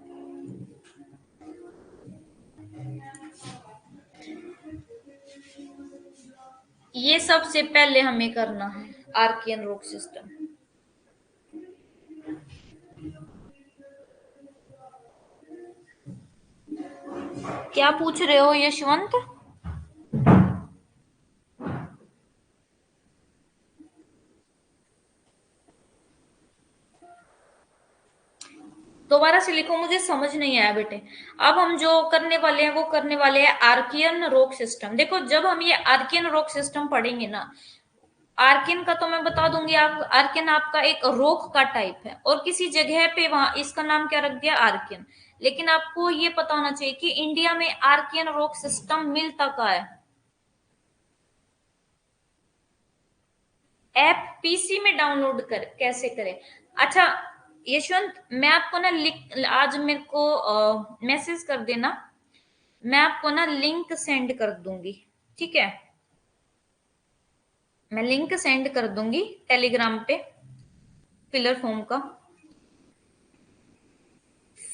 ये सबसे पहले हमें करना है आर्कियन रोक सिस्टम। क्या पूछ रहे हो यशवंत? दोबारा से लिखो, मुझे समझ नहीं आया बेटे। अब हम जो करने वाले हैं वो करने वाले हैं आर्कियन रोक सिस्टम। देखो जब हम ये आर्कियन रोक सिस्टम पढ़ेंगे ना, आर्किन का तो मैं बता दूंगी, आप आर्किन आपका एक रोक का टाइप है, और किसी जगह पे वहां इसका नाम क्या रख दिया आर्कियन। लेकिन आपको ये पता होना चाहिए कि इंडिया में आर्कियन रोक सिस्टम मिलता कहाँ है, ऐप पीसी में डाउनलोड कर कैसे करें? अच्छा यशवंत, मैं आपको ना आज मेरे को मैसेज कर देना, मैं आपको ना लिंक सेंड कर दूंगी, ठीक है? मैं लिंक सेंड कर दूंगी टेलीग्राम पे फिलर फॉर्म का।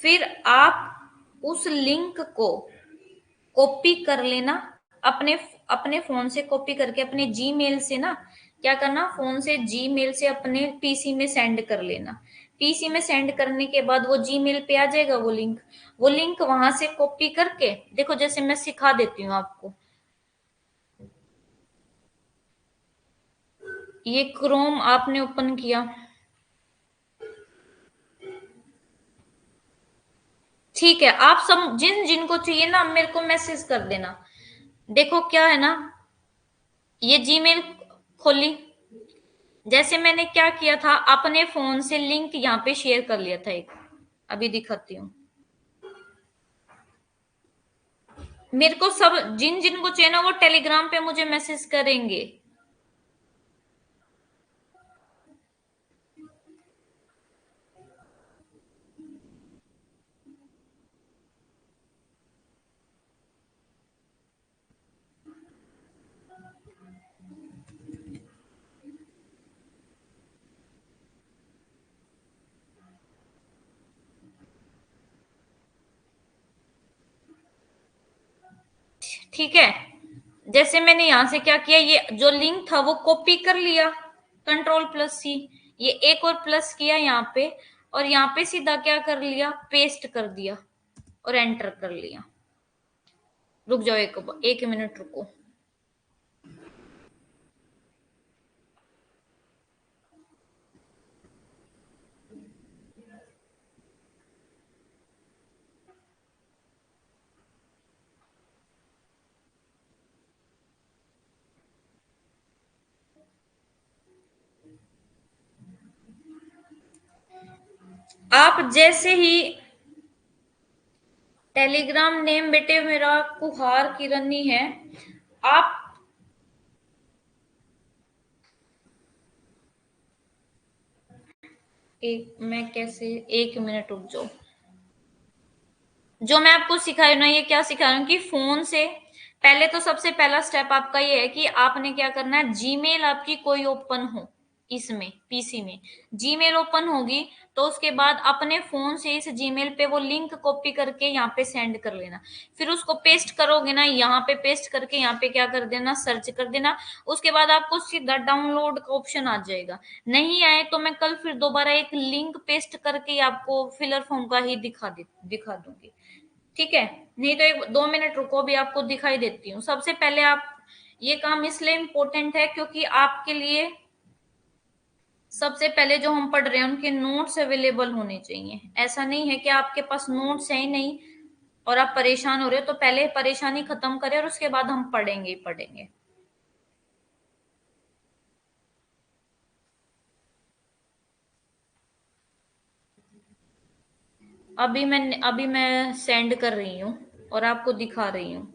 फिर आप उस लिंक को कॉपी कर लेना, अपने अपने फोन से कॉपी करके अपने जीमेल से ना, क्या करना, फोन से जीमेल से अपने पीसी में सेंड कर लेना। पीसी में सेंड करने के बाद वो जीमेल पे आ जाएगा वो लिंक वहां से कॉपी करके देखो, जैसे मैं सिखा देती हूँ आपको। ये क्रोम आपने ओपन किया, ठीक है? आप सब जिनको चाहिए ना मेरे को मैसेज कर देना। देखो क्या है ना, ये जीमेल खोली, जैसे मैंने क्या किया था, अपने फोन से लिंक यहाँ पे शेयर कर लिया था एक, अभी दिखाती हूँ। मेरे को सब जिनको चाहिए ना वो टेलीग्राम पे मुझे मैसेज करेंगे। ठीक है, जैसे मैंने यहां से क्या किया, ये जो लिंक था वो कॉपी कर लिया, कंट्रोल+C, ये एक और प्लस किया यहाँ पे, और यहाँ पे सीधा क्या कर लिया, पेस्ट कर दिया और एंटर कर लिया। रुक जाओ, एक मिनट रुको। आप जैसे ही टेलीग्राम नेम बेटे मेरा कुहार किरनी है, आप मैं कैसे, एक मिनट रुक जाओ। जो मैं आपको सिखा रही हूँ ना, ये क्या सिखा रही हूँ कि फोन से पहले तो सबसे पहला स्टेप आपका ये है कि आपने क्या करना है, जीमेल आपकी कोई ओपन हो, इसमें पीसी में जीमेल ओपन होगी, तो उसके बाद अपने फोन से इस जीमेल पे वो लिंक कॉपी करके यहाँ पे सेंड कर लेना। फिर उसको पेस्ट करोगे ना, यहाँ पे पेस्ट करके यहाँ पे क्या कर देना, सर्च कर देना। उसके बाद आपको सीधा डाउनलोड का ऑप्शन आ जाएगा। नहीं आए तो मैं कल फिर दोबारा एक लिंक पेस्ट करके आपको फिलर फॉर्म का ही दिखा दूंगी, ठीक है? नहीं तो एक 2 मिनट रुको, भी आपको दिखाई देती हूँ। सबसे पहले आप, ये काम इसलिए इम्पोर्टेंट है क्योंकि आपके लिए सबसे पहले जो हम पढ़ रहे हैं उनके नोट्स अवेलेबल होने चाहिए। ऐसा नहीं है कि आपके पास नोट्स है ही नहीं और आप परेशान हो रहे हो, तो पहले परेशानी खत्म करें और उसके बाद हम पढ़ेंगे ही पढ़ेंगे। अभी मैं सेंड कर रही हूँ और आपको दिखा रही हूँ।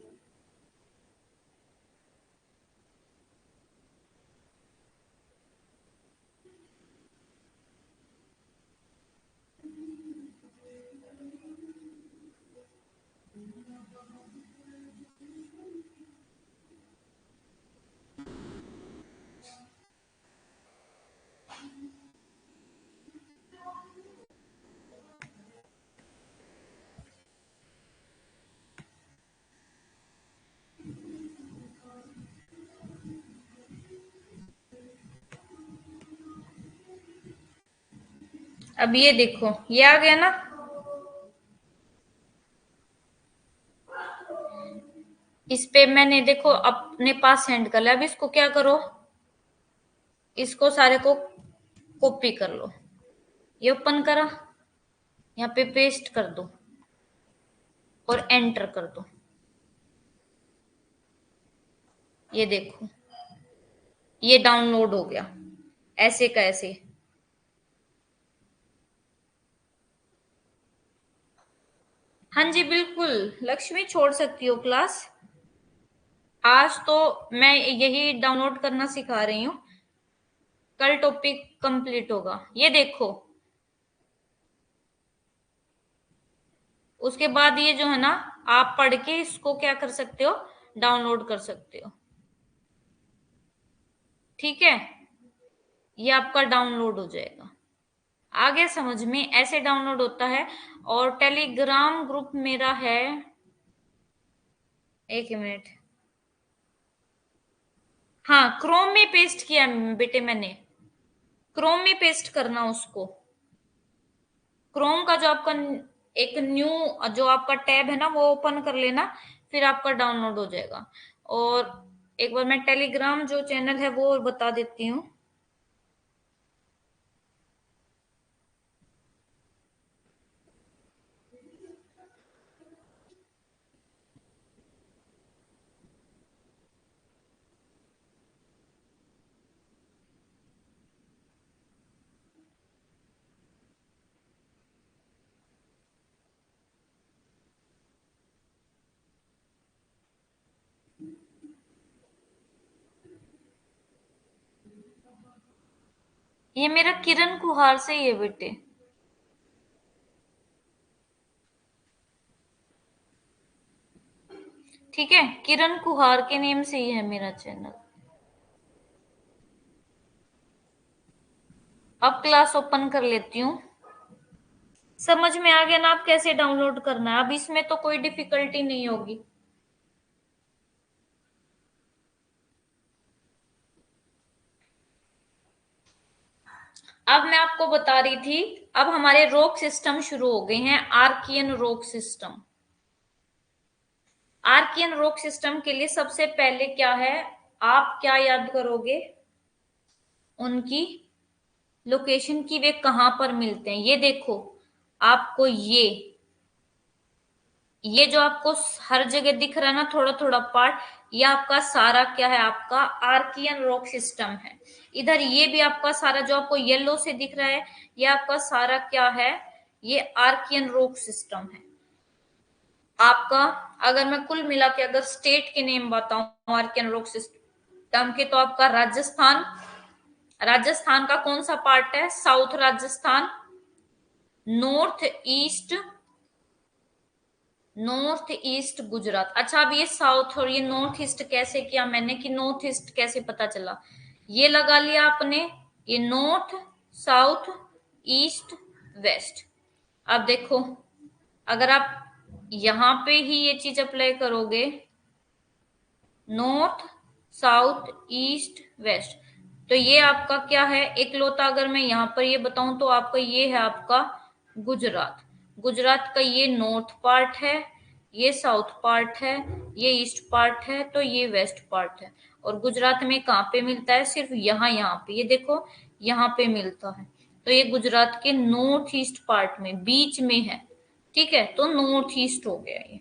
अब ये देखो, ये आ गया ना, इस पे मैंने देखो अपने पास सेंड कर लिया। अब इसको क्या करो, इसको सारे को कॉपी कर लो, ये ओपन करा, यहाँ पे पेस्ट कर दो और एंटर कर दो। ये देखो, ये डाउनलोड हो गया ऐसे का ऐसे। हाँ जी बिल्कुल, लक्ष्मी छोड़ सकती हो क्लास। आज तो मैं यही डाउनलोड करना सिखा रही हूँ। कल टॉपिक कंप्लीट होगा, ये देखो। उसके बाद ये जो है ना, आप पढ़ के इसको क्या कर सकते हो, डाउनलोड कर सकते हो। ठीक है, ये आपका डाउनलोड हो जाएगा। आ गया समझ में, ऐसे डाउनलोड होता है। और टेलीग्राम ग्रुप मेरा है, एक मिनट, हाँ क्रोम में पेस्ट किया बेटे मैंने, क्रोम में पेस्ट करना उसको। क्रोम का जो आपका एक न्यू जो आपका टैब है ना, वो ओपन कर लेना, फिर आपका डाउनलोड हो जाएगा। और एक बार मैं टेलीग्राम जो चैनल है वो बता देती हूँ। ये मेरा किरण कुहार से ही है बेटे। ठीक है, किरण कुहार के नेम से ही है मेरा चैनल। अब क्लास ओपन कर लेती हूँ। समझ में आ गया ना आप कैसे डाउनलोड करना है? अब इसमें तो कोई डिफिकल्टी नहीं होगी। अब मैं आपको बता रही थी, अब हमारे रोक सिस्टम शुरू हो गए हैं, आर्कियन रोक सिस्टम। आर्कियन रोक सिस्टम के लिए सबसे पहले क्या है, आप क्या याद करोगे, उनकी लोकेशन की, वे कहां पर मिलते हैं। ये देखो, आपको ये जो आपको हर जगह दिख रहा है ना, थोड़ा थोड़ा पार्ट, ये आपका सारा क्या है, आपका आर्कियन रॉक सिस्टम है। इधर ये भी आपका सारा जो आपको येलो से दिख रहा है, ये आपका सारा क्या है, ये आर्कियन रॉक सिस्टम है आपका। अगर मैं कुल मिला के अगर स्टेट के नेम बताऊं आर्कियन रॉक सिस्टम के, तो आपका राजस्थान, राजस्थान का कौन सा पार्ट है, south Rajasthan, north east, north east Gujarat. अच्छा, अब ये साउथ और ये नॉर्थ ईस्ट कैसे किया मैंने, कि नॉर्थ ईस्ट कैसे पता चला, ये लगा लिया आपने, ये नॉर्थ, साउथ, ईस्ट, वेस्ट। अब देखो, अगर आप यहां पे ही ये चीज अप्लाई करोगे, नॉर्थ, साउथ, ईस्ट, वेस्ट, तो ये आपका क्या है, इकलौता अगर मैं यहां पर ये बताऊं तो आपका ये है आपका गुजरात। गुजरात का ये नॉर्थ पार्ट है, ये साउथ पार्ट है, ये ईस्ट पार्ट है, तो ये वेस्ट पार्ट है। और गुजरात में कहाँ पे मिलता है, सिर्फ यहाँ पे, ये देखो यहाँ पे मिलता है। तो ये गुजरात के नॉर्थ ईस्ट पार्ट में बीच में है। ठीक है, तो नॉर्थ ईस्ट हो गया ये,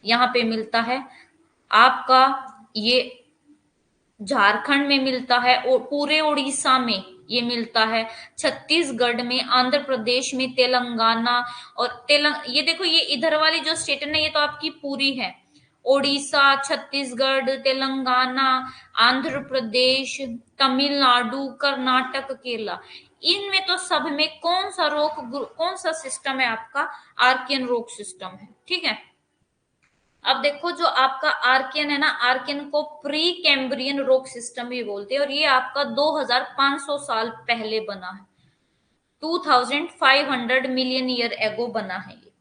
यहाँ पे मिलता है आपका। ये झारखंड में मिलता है, और पूरे उड़ीसा में ये मिलता है, छत्तीसगढ़ में, आंध्र प्रदेश में, तेलंगाना। और ये देखो, ये इधर वाली जो स्टेट है ना, ये तो आपकी पूरी है, उड़ीसा, छत्तीसगढ़, तेलंगाना, आंध्र प्रदेश, तमिलनाडु, कर्नाटक, केरला। इनमें तो सब में कौन सा सिस्टम है आपका, आर्कियन रोक सिस्टम है। ठीक है, अब देखो, जो आपका आर्कियन है ना, आर्कियन को प्री कैम्ब्रियन रॉक सिस्टम भी बोलते हैं, और ये आपका 2500 साल पहले बना है, 2500 मिलियन ईयर एगो बना है ये।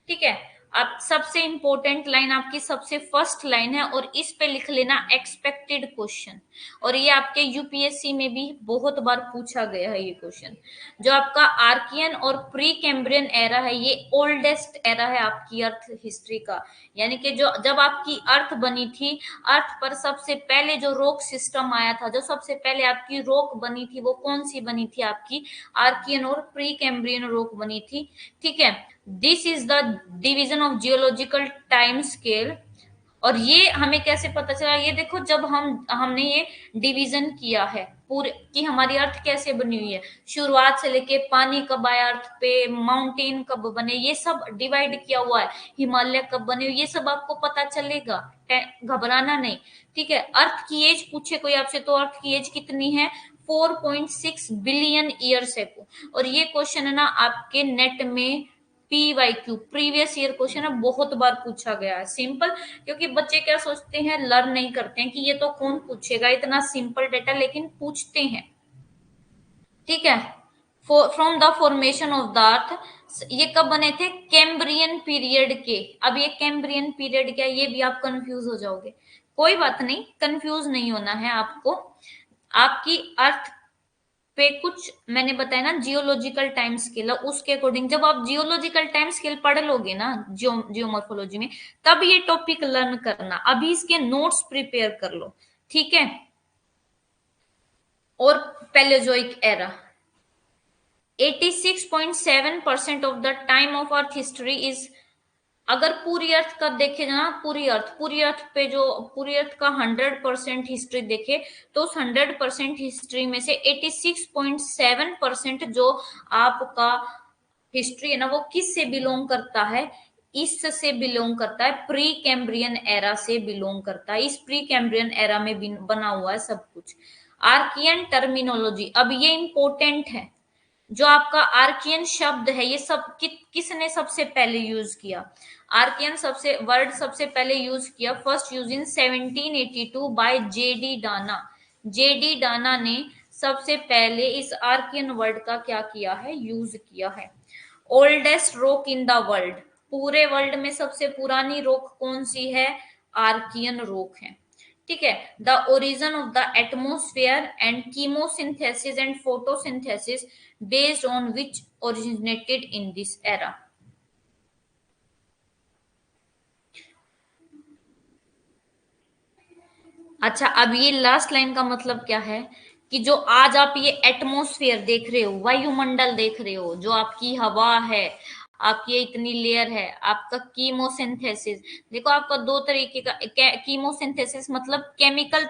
ठीक है, अब सबसे इंपॉर्टेंट लाइन आपकी सबसे फर्स्ट लाइन है, और इस पे लिख लेना एक्सपेक्टेड क्वेश्चन। और ये आपके यूपीएससी में भी बहुत बार पूछा गया है ये क्वेश्चन। जो आपका आर्कियन और प्री कैम्ब्रियन एरा है, ये ओल्डेस्ट एरा है आपकी अर्थ हिस्ट्री का। यानी कि जो जब आपकी अर्थ बनी थी, अर्थ पर सबसे पहले जो रॉक सिस्टम आया था, जो सबसे पहले आपकी रॉक बनी थी, वो कौन सी बनी थी, आपकी आर्कियन और प्री कैम्ब्रियन रॉक बनी थी। ठीक है, this is the division of geological time scale. और ये हमें कैसे पता चला, ये देखो, जब हमने ये डिवीजन किया है पूरे कि हमारी अर्थ कैसे बनी हुई है, शुरुआत से लेके पानी कब आया अर्थ पे, माउंटेन कब बने, ये सब डिवाइड किया हुआ है, हिमालय कब बने, ये सब आपको पता चलेगा, घबराना नहीं। ठीक है, अर्थ की एज पूछे कोई आपसे, तो अर्थ की एज कितनी है, 4.6 बिलियन ईयर्स एगो। और ये क्वेश्चन है ना आपके नेट में PYQ प्रीवियस ईयर क्वेश्चन है, बहुत बार पूछा गया है। सिंपल, क्योंकि बच्चे क्या सोचते हैं, लर्न नहीं करते हैं कि ये तो कौन पूछेगा इतना सिंपल डेटा, लेकिन पूछते हैं। ठीक है, from the formation of the earth, ये कब बने थे, कैम्ब्रियन पीरियड के। अब ये कैम्ब्रियन पीरियड क्या, ये भी आप कंफ्यूज हो जाओगे। कोई बात नहीं, कंफ्यूज नहीं होना है आपको। आपकी अर्थ पे कुछ मैंने बताया ना जियोलॉजिकल टाइम स्केल, उसके अकॉर्डिंग जब आप जियोलॉजिकल टाइम स्केल पढ़ लोगे ना जियोमॉर्फोलॉजी में, तब ये टॉपिक लर्न करना। अभी इसके नोट्स प्रिपेयर कर लो, ठीक है। और Palaeozoic era, 86.7% of the time of earth history is, अगर पूरी अर्थ का देखे ना, पूरी अर्थ पे जो पूरी अर्थ का 100% हिस्ट्री देखे, तो उस 100% हिस्ट्री में से 86.7% जो आपका हिस्ट्री है ना, वो किस से बिलोंग करता है, इससे बिलोंग करता है, प्री कैम्ब्रियन एरा से बिलोंग करता है। इस प्री कैम्ब्रियन एरा में बना हुआ है सब कुछ। आर्कियन टर्मिनोलॉजी, अब ये इंपॉर्टेंट है। जो आपका आर्कियन शब्द है, ये सब किसने सबसे पहले यूज किया, आर्कियन वर्ड सबसे पहले यूज किया, first use in 1782 by JD Dana. JD Dana ने सबसे पहले इस आर्कियन वर्ड का क्या किया है, यूज किया है। Oldest rock in the world, पूरे वर्ल्ड में सबसे पुरानी रॉक कौन सी है, आर्कियन रॉक है। ठीक है, the origin of the atmosphere and chemosynthesis and photosynthesis based on which originated in this era. अच्छा, अब ये लास्ट लाइन का मतलब क्या है, कि जो आज आप ये एटमॉस्फेयर देख रहे हो, वायुमंडल देख रहे हो, जो आपकी हवा है, आपकी इतनी लेयर है, आपका कीमोसिंथेसिस, देखो आपका दो तरीके का कीमोसिंथेसिस मतलब केमिकल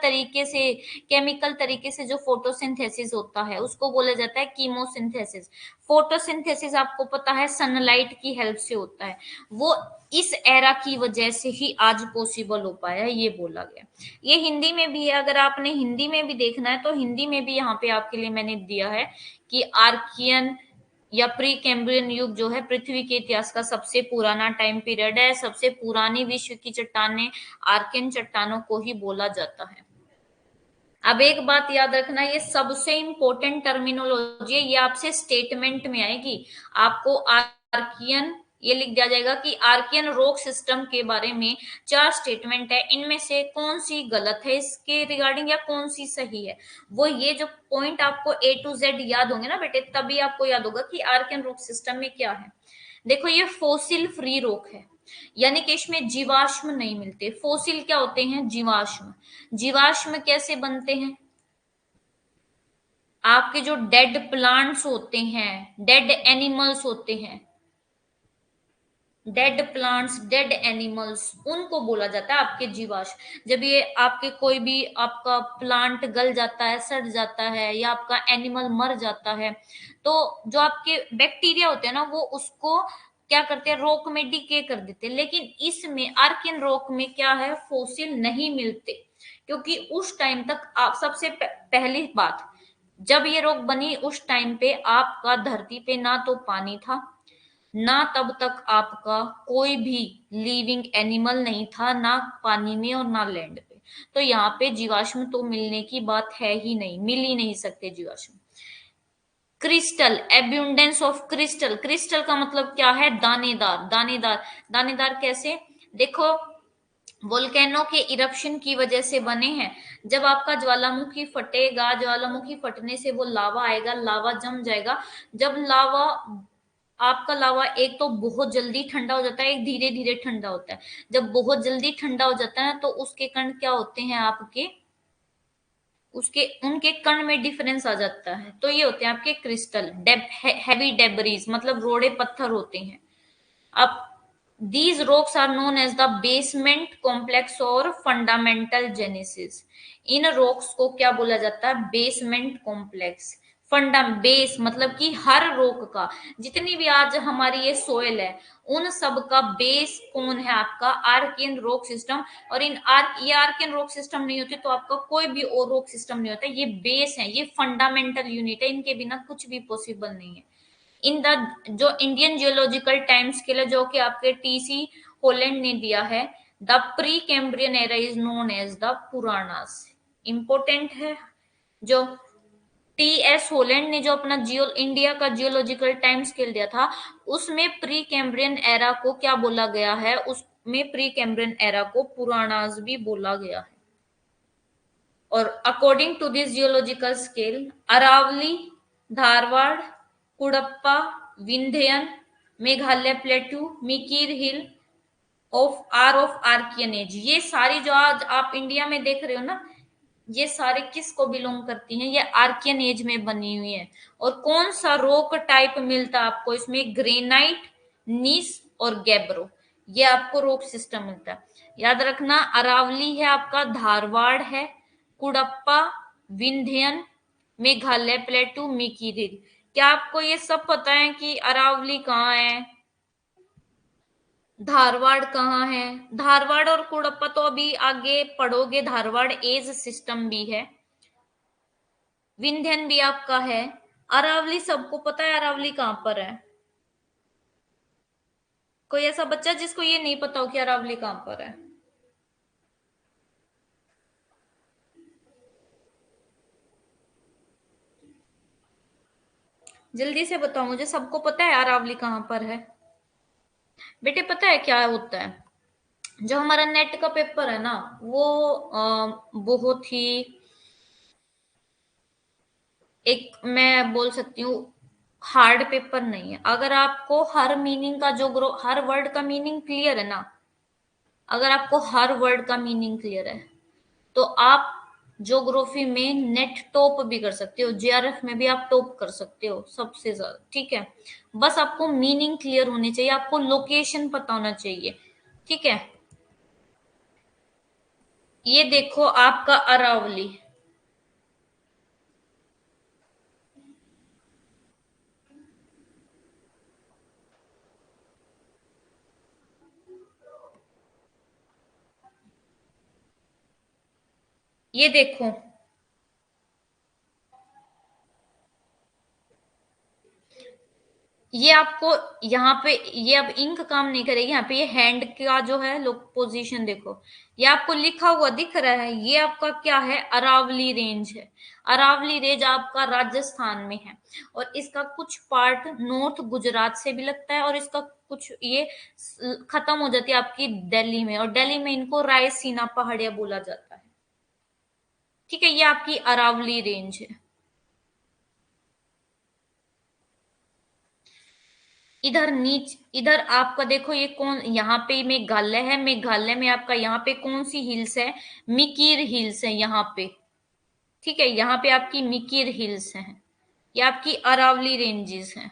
तरीके से जो फोटोसिंथेसिस होता है उसको बोला जाता है कीमोसिंथेसिस। फोटोसिंथेसिस आपको पता है सनलाइट की हेल्प से होता है, वो इस एरा की वजह से ही आज पॉसिबल हो पाया है, ये बोला गया। ये हिंदी में भी है, अगर आपने हिंदी में भी देखना है तो हिंदी में भी यहाँ पे आपके लिए मैंने दिया है कि आर्कियन या प्री कैम्ब्रियन युग जो है पृथ्वी के इतिहास का सबसे पुराना टाइम पीरियड है। सबसे पुरानी विश्व की चट्टानें आर्कियन चट्टानों को ही बोला जाता है। अब एक बात याद रखना, ये सबसे इंपॉर्टेंट टर्मिनोलॉजी है, ये आपसे स्टेटमेंट में आएगी। आपको आर्कियन ये लिख दिया जाएगा कि आर्कियन रॉक सिस्टम के बारे में 4 स्टेटमेंट है, इनमें से कौन सी गलत है इसके रिगार्डिंग या कौन सी सही है। वो ये जो पॉइंट आपको A to Z याद होंगे ना बेटे, तभी आपको याद होगा कि आर्कियन रॉक सिस्टम में क्या है। देखो ये फोसिल फ्री रॉक है, यानी कि इसमें जीवाश्म नहीं मिलते। फोसिल क्या होते हैं, जीवाश्म। जीवाश्म कैसे बनते हैं, आपके जो डेड प्लांट्स होते हैं, डेड एनिमल्स होते हैं, डेड प्लांट्स, डेड एनिमल्स, उनको बोला जाता है आपके जीवाश्म। जब ये आपके कोई भी आपका प्लांट गल जाता है, सड़ जाता है, या आपका एनिमल मर जाता है, तो जो आपके बैक्टीरिया होते हैं ना, वो उसको क्या करते हैं, रॉक में डिके कर देते हैं। लेकिन इसमें आर्कियन रॉक में क्या है, फोसिल नहीं मिलते, क्योंकि उस टाइम तक आप सबसे पहली बात, जब ये रॉक बनी उस टाइम पे आपका धरती पे ना तो पानी था, ना तब तक आपका कोई भी लिविंग एनिमल नहीं था, ना पानी में और ना लैंड पे। तो यहाँ पे जीवाश्म तो मिलने की बात है ही नहीं, मिल ही नहीं सकते जीवाश्म। क्रिस्टल, एब्यूंडेंस ऑफ क्रिस्टल, क्रिस्टल का मतलब क्या है, दानेदार। दानेदार, दानेदार कैसे, देखो वोल्केनो के इरप्शन की वजह से बने हैं। जब आपका ज्वालामुखी फटेगा, ज्वालामुखी फटने से वो लावा आएगा, लावा जम जाएगा। जब लावा, आपका लावा एक तो बहुत जल्दी ठंडा हो जाता है, एक धीरे धीरे ठंडा होता है। जब बहुत जल्दी ठंडा हो जाता है तो उसके कण क्या होते हैं आपके, उसके उनके कण में डिफरेंस आ जाता है, तो ये होते हैं आपके क्रिस्टल। हैवी डेबरीज मतलब रोड़े पत्थर होते हैं। अब these rocks are known as the basement complex और फंडामेंटल जेनेसिस। इन रॉक्स को क्या बोला जाता है, बेसमेंट कॉम्प्लेक्स, फंडा बेस मतलब कि हर रॉक का, जितनी भी आज हमारी ये सोयल है, उन सब का बेस कौन है? आपका आर्कियन रॉक सिस्टम। और ये आर्कियन रॉक सिस्टम नहीं होते तो आपका कोई भी और रॉक सिस्टम नहीं होता। ये बेस है, ये फंडामेंटल यूनिट है, इनके बिना कुछ भी पॉसिबल नहीं है। इन द जो इंडियन जियोलॉजिकल टाइम स्केल है, जो कि आपके टीसी होलैंड ने दिया है, the pre Cambrian era is known as the Puranas. Important है। जो टीएस होलैंड ने जो अपना जियो इंडिया का जियोलॉजिकल टाइम स्केल दिया था, उसमें प्री कैम्ब्रियन एरा को क्या बोला गया है? उसमें प्री कैम्ब्रियन एरा को पुराणास भी बोला गया है। और according to this geological scale, Aravalli, Dharwar, Cuddapah, Vindhyan, Meghalaya plateau, Mikir hill of Archaean age, ये सारी जो आज आप इंडिया में देख रहे हो ना, ये सारे किस को बिलोंग करती हैं? ये आर्कियन एज में बनी हुई है। और कौन सा रॉक टाइप मिलता है आपको इसमें? ग्रेनाइट, नीस और गैब्रो, ये आपको रॉक सिस्टम मिलता है। याद रखना, अरावली है आपका, धारवाड़ है, कुडप्पा, विंध्यन, मेघालय प्लेटू, मिकिरिल। क्या आपको ये सब पता है कि अरावली कहाँ है, धारवाड़ कहाँ है? धारवाड़ और कुडप्पा तो अभी आगे पढ़ोगे, धारवाड़ एज सिस्टम भी है, विंध्यन भी आपका है। अरावली सबको पता है, अरावली कहाँ पर है? कोई ऐसा बच्चा जिसको ये नहीं पता हो कि अरावली कहाँ पर है? जल्दी से बताओ मुझे, सबको पता है अरावली कहाँ पर है? बेटे पता है क्या होता है? जो हमारा नेट का पेपर है ना, वो बहुत ही, एक मैं बोल सकती हूँ, हार्ड पेपर नहीं है। अगर आपको हर मीनिंग का हर वर्ड का मीनिंग क्लियर है ना, अगर आपको हर वर्ड का मीनिंग क्लियर है, तो आप ज्योग्राफी में नेट टॉप भी कर सकते हो, जेआरएफ में भी आप टॉप कर सकते हो सबसे ज्यादा। ठीक है, बस आपको मीनिंग क्लियर होनी चाहिए, आपको लोकेशन पता होना चाहिए। ठीक है, ये देखो आपका अरावली, ये देखो, ये आपको यहाँ पे, ये अब इंक काम नहीं करेगी यहाँ पे, ये हैंड का जो है लोग पोजीशन देखो, ये आपको लिखा हुआ दिख रहा है, ये आपका क्या है? अरावली रेंज है। अरावली रेंज आपका राजस्थान में है, और इसका कुछ पार्ट नॉर्थ गुजरात से भी लगता है, और इसका कुछ ये खत्म हो जाती है आपकी दिल्ली में, और दिल्ली में इनको रायसीना पहाड़िया बोला जाता है। ठीक है, ये आपकी अरावली रेंज है। इधर इधर आपका देखो, ये कौन, यहाँ पे मेघालय है, मेघालय में आपका यहाँ पे कौन सी हिल्स है? मिकिर हिल्स है यहाँ पे। ठीक है, यहाँ पे आपकी मिकिर हिल्स हैं, ये आपकी अरावली रेंजेस हैं।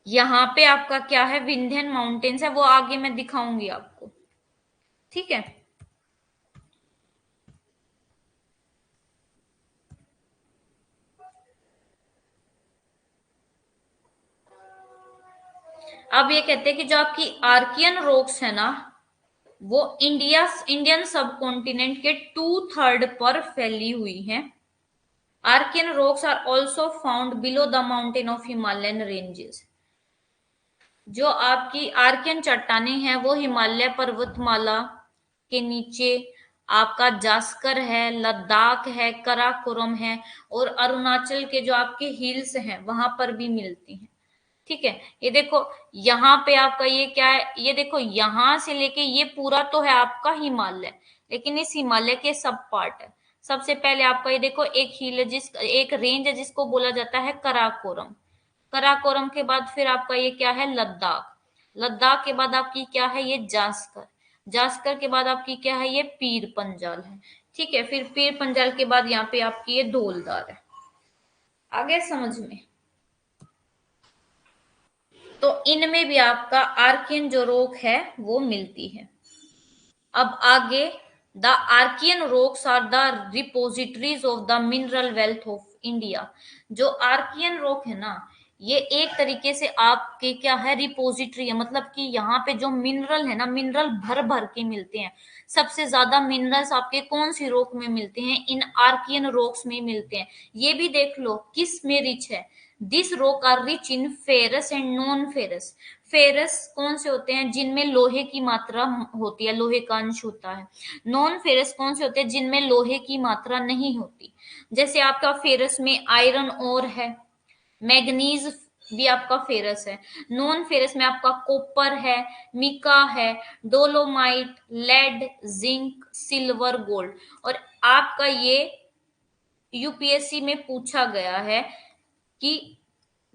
यहाँ पे आपका क्या है? विंध्यन माउंटेन्स है, वो आगे मैं दिखाऊंगी आपको। ठीक है, अब ये कहते हैं कि जो आपकी आर्कियन रॉक्स है ना, वो इंडियन सब कॉन्टिनेंट के 2/3 पर फैली हुई हैं। Archaean rocks are also found below the mountain of Himalayan ranges. जो आपकी आर्कियन चट्टानें हैं, वो हिमालय पर्वतमाला के नीचे आपका जास्कर है, लद्दाख है, कराकोरम है, और अरुणाचल के जो आपके हिल्स हैं वहां पर भी मिलती हैं। ठीक है, ये देखो यहाँ पे आपका ये क्या है? ये देखो यहाँ से लेके ये पूरा तो है आपका हिमालय, लेकिन इस हिमालय के सब पार्ट है। सबसे पहले आपका ये देखो, एक हिल है एक रेंज है जिसको बोला जाता है कराकोरम। कराकोरम के बाद फिर आपका ये क्या है? लद्दाख। लद्दाख के बाद आपकी क्या है? ये जास्कर। जास्कर के बाद आपकी क्या है? ये पीर पंजाल है। ठीक है, फिर पीर पंजाल के बाद यहाँ पे आपकी ये धौलधार है। आगे समझ में? तो इनमें भी आपका आर्कियन जो रॉक है वो मिलती है। अब आगे, the Archaean rocks are the repositories of the mineral wealth of India. जो आर्कियन रॉक है ना, ये एक तरीके से आपके क्या है, रिपोजिटरी है। मतलब कि यहाँ पे जो मिनरल है ना, मिनरल भर भर के मिलते हैं। सबसे ज्यादा मिनरल्स आपके कौन सी रॉक में मिलते हैं? इन आर्कियन रॉक्स में मिलते हैं। ये भी देख लो किस में रिच है। This rock are rich in ferrous and non ferrous. Ferrous कौन से होते हैं? जिनमें लोहे की मात्रा होती है, लोहे का अंश होता है। नॉन फेरस कौन से होते हैं? जिनमें लोहे की मात्रा नहीं होती। जैसे आपका फेरस में आयरन ओर है, मैग्नीज भी आपका फेरस है। नॉन फेरस में आपका कॉपर है, मिका है, dolomite, lead, zinc, silver, gold. और आपका ये यूपीएससी में पूछा गया है कि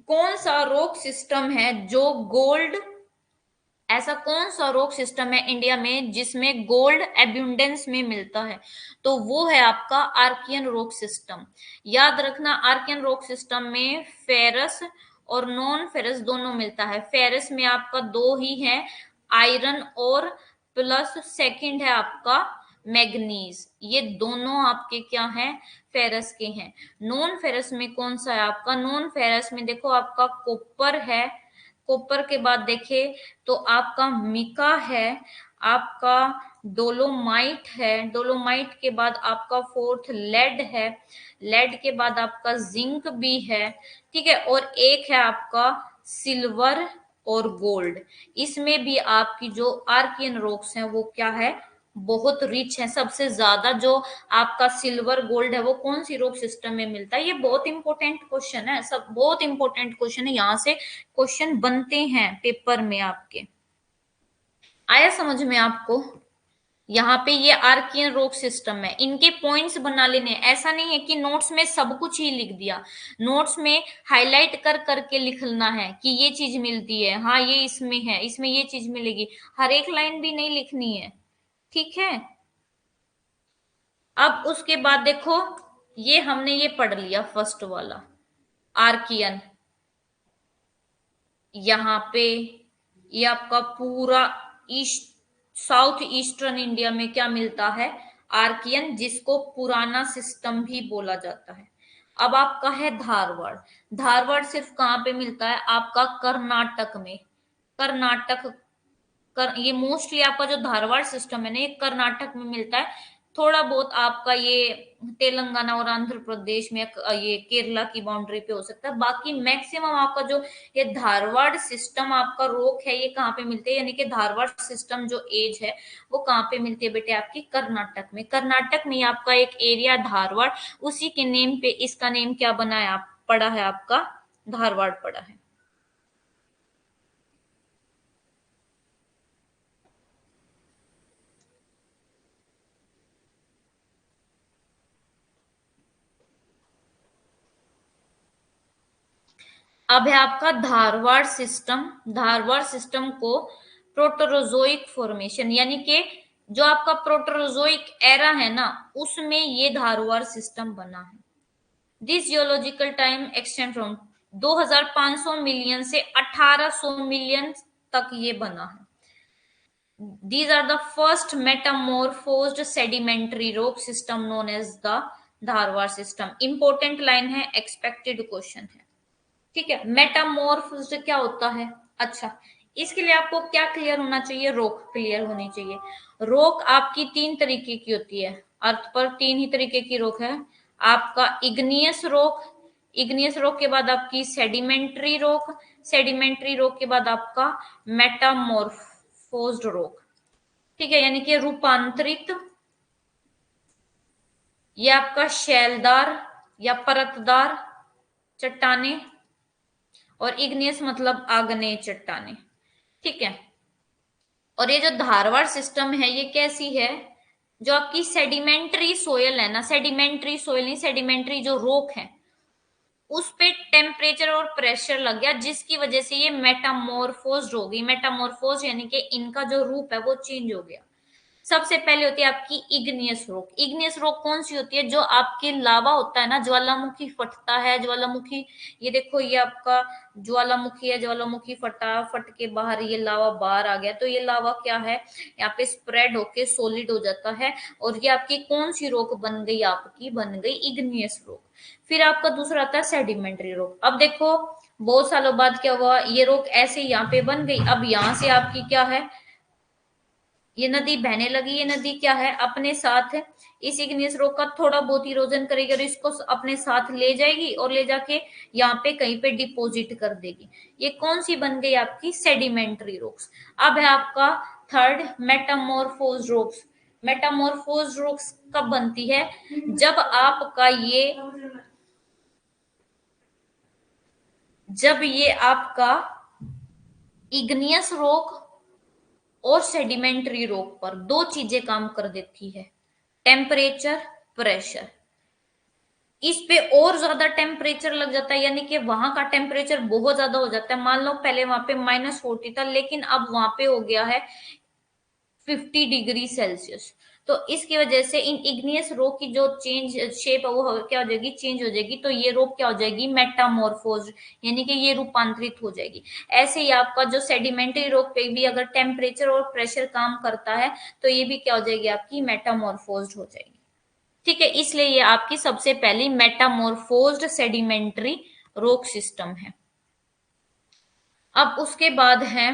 कौन सा रॉक सिस्टम है जो गोल्ड, ऐसा कौन सा रॉक सिस्टम है इंडिया में जिसमें गोल्ड एब्यूंडेंस में मिलता है? तो वो है आपका आर्कियन रॉक सिस्टम। याद रखना, आर्कियन रॉक सिस्टम में फेरस और नॉन फेरस दोनों मिलता है। फेरस में आपका दो ही है, आयरन और प्लस सेकंड है आपका मैग्नीज। ये दोनों आपके क्या हैं? फेरस के हैं। नॉन फेरस में कौन सा है आपका? नॉन फेरस में देखो आपका कॉपर है, कॉपर के बाद देखे तो आपका मिका है, आपका डोलोमाइट है, डोलोमाइट के बाद आपका फोर्थ लेड है, लेड के बाद आपका जिंक भी है, ठीक है। और एक है आपका सिल्वर और गोल्ड। इसमें भी आपकी जो आर्कियन रॉक्स हैं वो क्या है? बहुत रिच है। सबसे ज्यादा जो आपका सिल्वर गोल्ड है वो कौन सी रॉक सिस्टम में मिलता है? ये बहुत इंपॉर्टेंट क्वेश्चन है, सब बहुत इंपॉर्टेंट क्वेश्चन है। यहाँ से क्वेश्चन बनते हैं पेपर में आपके। आया समझ में आपको? यहाँ पे ये आर्कियन रॉक सिस्टम है, इनके पॉइंट्स बना लेने। ऐसा नहीं है कि नोट्स में सब कुछ ही लिख दिया। नोट्स में हाईलाइट कर करके लिखना है कि ये चीज मिलती है, हाँ ये इसमें है, इसमें ये चीज मिलेगी। हर एक लाइन भी नहीं लिखनी है, ठीक है। अब उसके बाद देखो, ये हमने ये पढ़ लिया फर्स्ट वाला आर्कियन। यहाँ पे ये आपका पूरा ईस्ट, साउथ ईस्टर्न इंडिया में क्या मिलता है? आर्कियन, जिसको पुराना सिस्टम भी बोला जाता है। अब आपका है धारवाड़। धारवाड़ सिर्फ कहाँ पे मिलता है? आपका कर्नाटक में। कर्नाटक ये मोस्टली आपका जो धारवाड़ सिस्टम है ना, ये कर्नाटक में मिलता है। थोड़ा बहुत आपका ये तेलंगाना और आंध्र प्रदेश में, ये केरला की बाउंड्री पे हो सकता है। बाकी मैक्सिमम आपका जो ये धारवाड़ सिस्टम आपका रोक है, ये कहाँ पे मिलते हैं? यानी कि धारवाड़ सिस्टम जो एज है वो कहाँ पे मिलती है बेटे? आपकी कर्नाटक में। कर्नाटक में आपका एक एरिया धारवाड़, उसी के नेम पे इसका नेम क्या बना है, आप पड़ा है आपका धारवाड़ पड़ा है। अब है आपका धारवाड़ सिस्टम। धारवाड़ सिस्टम को प्रोटोरोजोइक फॉर्मेशन, यानी कि जो आपका प्रोटोरोजोइक एरा है ना, उसमें ये धारवाड़ सिस्टम बना है। This geological time extend from 2500 million से 1800 मिलियन तक ये बना है। These are the first metamorphosed sedimentary rock system known as the Dharwad system. Important line है, एक्सपेक्टेड क्वेश्चन है, ठीक है। मेटामॉर्फोज्ड क्या होता है? अच्छा, इसके लिए आपको क्या क्लियर होना चाहिए? रॉक क्लियर होनी चाहिए। रॉक आपकी तीन तरीके की होती है, अर्थ पर तीन ही तरीके की रॉक है। आपका इग्नियस रॉक, इग्नियस रॉक के बाद आपकी सेडिमेंट्री रॉक, सेडिमेंट्री रॉक के बाद आपका मेटामॉर्फोज्ड रॉक, ठीक है। यानी कि रूपांतरित, ये आपका शैलदार या परतदार चट्टाने, और इग्नियस मतलब आग्नेय चट्टाने, ठीक है। और ये जो धारवाड़ सिस्टम है ये कैसी है? जो आपकी सेडिमेंट्री सोयल है ना, सेडिमेंट्री सोयल नहीं, सेडिमेंट्री जो रोक है उस पे टेम्परेचर और प्रेशर लग गया, जिसकी वजह से ये मेटामॉर्फोज हो गई। मेटामॉर्फोज यानी कि इनका जो रूप है वो चेंज हो गया। सबसे पहले होती है आपकी इग्नियस रॉक। इग्नियस रॉक कौन सी होती है? जो आपके लावा होता है ना, ज्वालामुखी फटता है, ज्वालामुखी, ये देखो ये आपका ज्वालामुखी है, ज्वालामुखी फटा, फट के बाहर ये लावा बाहर आ गया, तो ये लावा क्या है, यहाँ पे स्प्रेड होके सॉलिड हो जाता है, और ये आपकी कौन सी रॉक बन गई? आपकी बन गई इग्नियस रॉक। फिर आपका दूसरा आता है सेडिमेंट्री रॉक। अब देखो बहुत सालों बाद क्या हुआ, ये रॉक ऐसे यहाँ पे बन गई, अब यहाँ से आपकी क्या है, ये नदी बहने लगी, ये नदी क्या है, अपने साथ इस इग्नियस रॉक का थोड़ा बहुत इरोजन करेगी और इसको अपने साथ ले जाएगी और ले जाके यहाँ पे कहीं पे डिपॉजिट कर देगी। ये कौन सी बन गई? आपकी सेडिमेंट्री रॉक्स। अब है आपका third metamorphose rocks. Metamorphose rocks कब बनती है? जब ये आपका इग्नियस रॉक और सेडिमेंट्री रॉक पर दो चीजें काम कर देती है, टेम्परेचर, प्रेशर। इस पे और ज्यादा टेम्परेचर लग जाता है, यानी कि वहां का टेम्परेचर बहुत ज्यादा हो जाता है। मान लो पहले वहां पे -40 था, लेकिन अब वहां पे हो गया है 50 डिग्री सेल्सियस। तो इसकी वजह से इन इग्नियस रॉक की जो चेंज शेप है वो क्या हो जाएगी? चेंज हो जाएगी। तो ये रॉक क्या हो जाएगी? मेटामॉर्फोज, यानी कि ये रूपांतरित हो जाएगी। ऐसे ही आपका जो सेडिमेंट्री रॉक पे भी अगर टेम्परेचर और प्रेशर काम करता है, तो ये भी क्या हो जाएगी? आपकी मेटामॉर्फोज हो जाएगी। ठीक है, इसलिए ये आपकी सबसे पहली मेटामॉर्फोज्ड सेडिमेंट्री रॉक सिस्टम है। अब उसके बाद है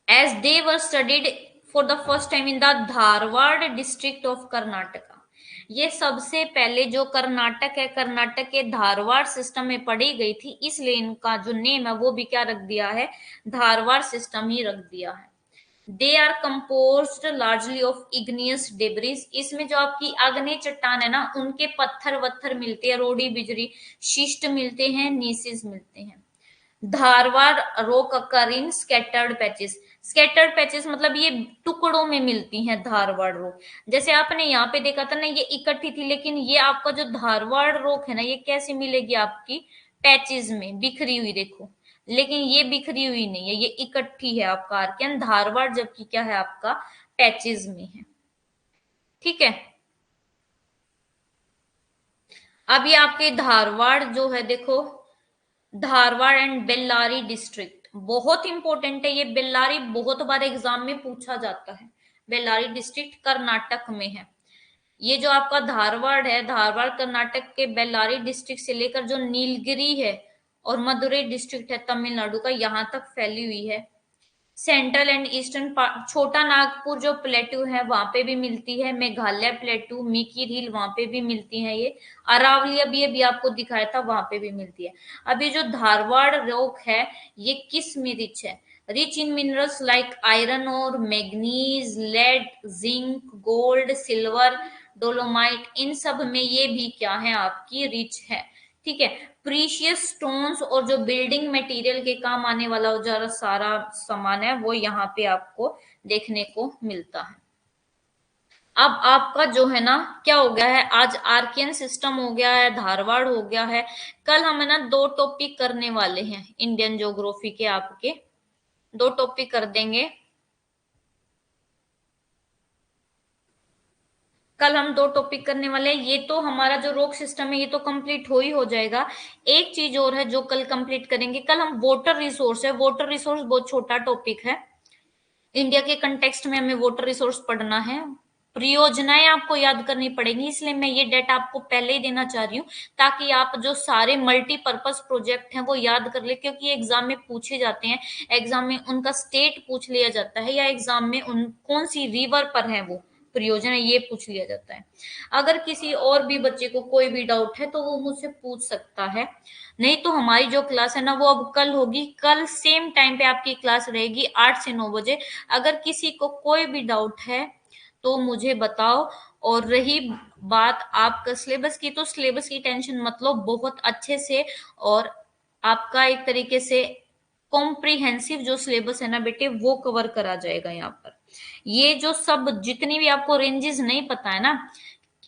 as they were studied for the first time in the Dharwad district of Karnataka. ये सबसे पहले जो कर्नाटक है, कर्नाटक के धारवाड़ सिस्टम में पढ़ी गई थी, इसलिए इनका जो नेम है वो भी क्या रख दिया है? धारवाड़ सिस्टम ही रख दिया है। They are composed largely of igneous debris. इसमें जो आपकी आग्नेय चट्टान है ना, उनके पत्थर वत्थर मिलते हैं, रोडी बिजरी शिष्ट मिलते हैं, नीसिस मिलते हैं। धारवाड़ रॉक अकर इन स्कैटर्ड पैचेस। स्कैटर्ड पैचेस मतलब ये टुकड़ों में मिलती हैं धारवाड़ रॉक। जैसे आपने यहाँ पे देखा था ना, ये इकट्ठी थी, लेकिन ये आपका जो धारवाड़ रॉक है ना, ये कैसे मिलेगी? आपकी पैचेस में बिखरी हुई, देखो। लेकिन ये बिखरी हुई नहीं है, ये इकट्ठी है आपका आर्कियन धारवाड़, जबकि क्या है आपका पैचेस में है। ठीक है, अब ये आपके धारवाड़ जो है, देखो धारवाड़ एंड बेल्लारी डिस्ट्रिक्ट बहुत इंपॉर्टेंट है। ये बेल्लारी बहुत बार एग्जाम में पूछा जाता है। बेल्लारी डिस्ट्रिक्ट कर्नाटक में है। ये जो आपका धारवाड़ है, धारवाड़ कर्नाटक के बेल्लारी डिस्ट्रिक्ट से लेकर जो नीलगिरी है और मदुरई डिस्ट्रिक्ट है तमिलनाडु का, यहां तक फैली हुई है। सेंट्रल एंड ईस्टर्न पार्ट, छोटा नागपुर जो प्लेटू है वहां पे भी मिलती है, मेघालय प्लेटू, मिकी हिल वहां पे भी मिलती है। ये अरावली अभी आपको दिखाया था, वहां पे भी मिलती है। अब ये जो धारवाड़ रॉक है, ये किस में रिच है? Rich in minerals like iron और manganese, lead, zinc, gold, silver, dolomite, इन सब में ये भी क्या है? आपकी रिच है। ठीक है, प्रीशियस स्टोन्स और जो बिल्डिंग मटेरियल के काम आने वाला जो सारा सामान है, वो यहाँ पे आपको देखने को मिलता है। अब आपका जो है ना क्या हो गया है, आज आर्कियन सिस्टम हो गया है, धारवाड़ हो गया है। कल हम है ना 2 टॉपिक करने वाले हैं इंडियन ज्योग्राफी के, आपके 2 टॉपिक कर देंगे। कल हम 2 टॉपिक करने वाले हैं। ये तो हमारा जो रॉक सिस्टम है ये तो कंप्लीट हो ही हो जाएगा। एक चीज और है जो कल कंप्लीट करेंगे, कल हम वाटर रिसोर्स है। वाटर रिसोर्स बहुत छोटा टॉपिक है, इंडिया के कंटेक्स्ट में हमें वाटर रिसोर्स पढ़ना है। परियोजनाएं आपको याद करनी पड़ेगी, इसलिए मैं ये डेटा आपको पहले ही देना चाह रही हूँ, ताकि आप जो सारे मल्टीपर्पज प्रोजेक्ट हैं वो याद कर ले, क्योंकि एग्जाम में पूछे जाते हैं। एग्जाम में उनका स्टेट पूछ लिया जाता है, या एग्जाम में उन कौन सी रिवर पर है वो परियोजना, ये पूछ लिया जाता है। अगर किसी और भी बच्चे को कोई भी डाउट है तो वो मुझसे पूछ सकता है। नहीं तो हमारी जो क्लास है ना वो अब कल होगी, कल सेम टाइम पे आपकी क्लास रहेगी 8 से 9 बजे। अगर किसी को कोई भी डाउट है तो मुझे बताओ। और रही बात आपका सिलेबस की, तो सिलेबस की टेंशन मत लो, बहुत अच्छे से और आपका एक तरीके से कॉम्प्रिहेंसिव जो सिलेबस है ना बेटे, वो कवर करा जाएगा यहाँ पर। ये जो सब जितनी भी आपको रेंजेस नहीं पता है ना,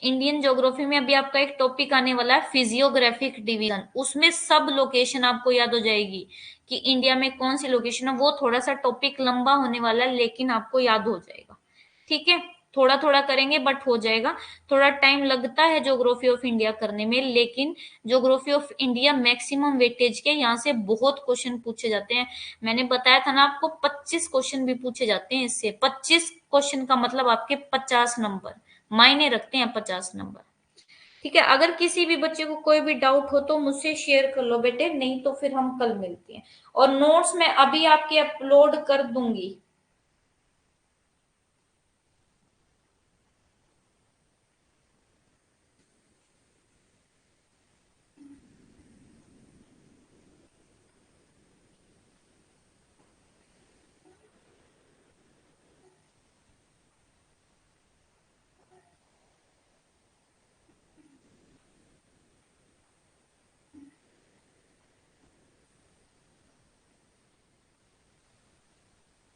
इंडियन ज्योग्राफी में अभी आपका एक टॉपिक आने वाला है फिजियोग्राफिक डिवीजन, उसमें सब लोकेशन आपको याद हो जाएगी कि इंडिया में कौन सी लोकेशन है। वो थोड़ा सा टॉपिक लंबा होने वाला है लेकिन आपको याद हो जाएगा, ठीक है। थोड़ा थोड़ा करेंगे बट हो जाएगा। थोड़ा टाइम लगता है ज्योग्राफी ऑफ इंडिया करने में, लेकिन geography of India maximum weightage के, यहाँ से बहुत क्वेश्चन पूछे जाते हैं। मैंने बताया था ना आपको 25 क्वेश्चन भी पूछे जाते हैं इससे। 25 क्वेश्चन का मतलब आपके 50 नंबर मायने रखते हैं, 50 नंबर, ठीक है। अगर किसी भी बच्चे को कोई भी डाउट हो तो मुझसे शेयर कर लो बेटे, नहीं तो फिर हम कल मिलते हैं। और नोट्स मैं अभी आपके अपलोड कर दूंगी।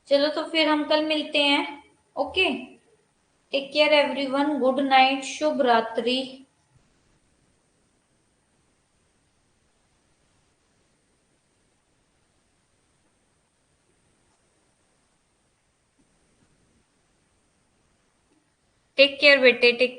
चलो तो फिर हम कल मिलते हैं। Okay, take care everyone, good night, शुभ रात्रि। टेक केयर बेटे, टेक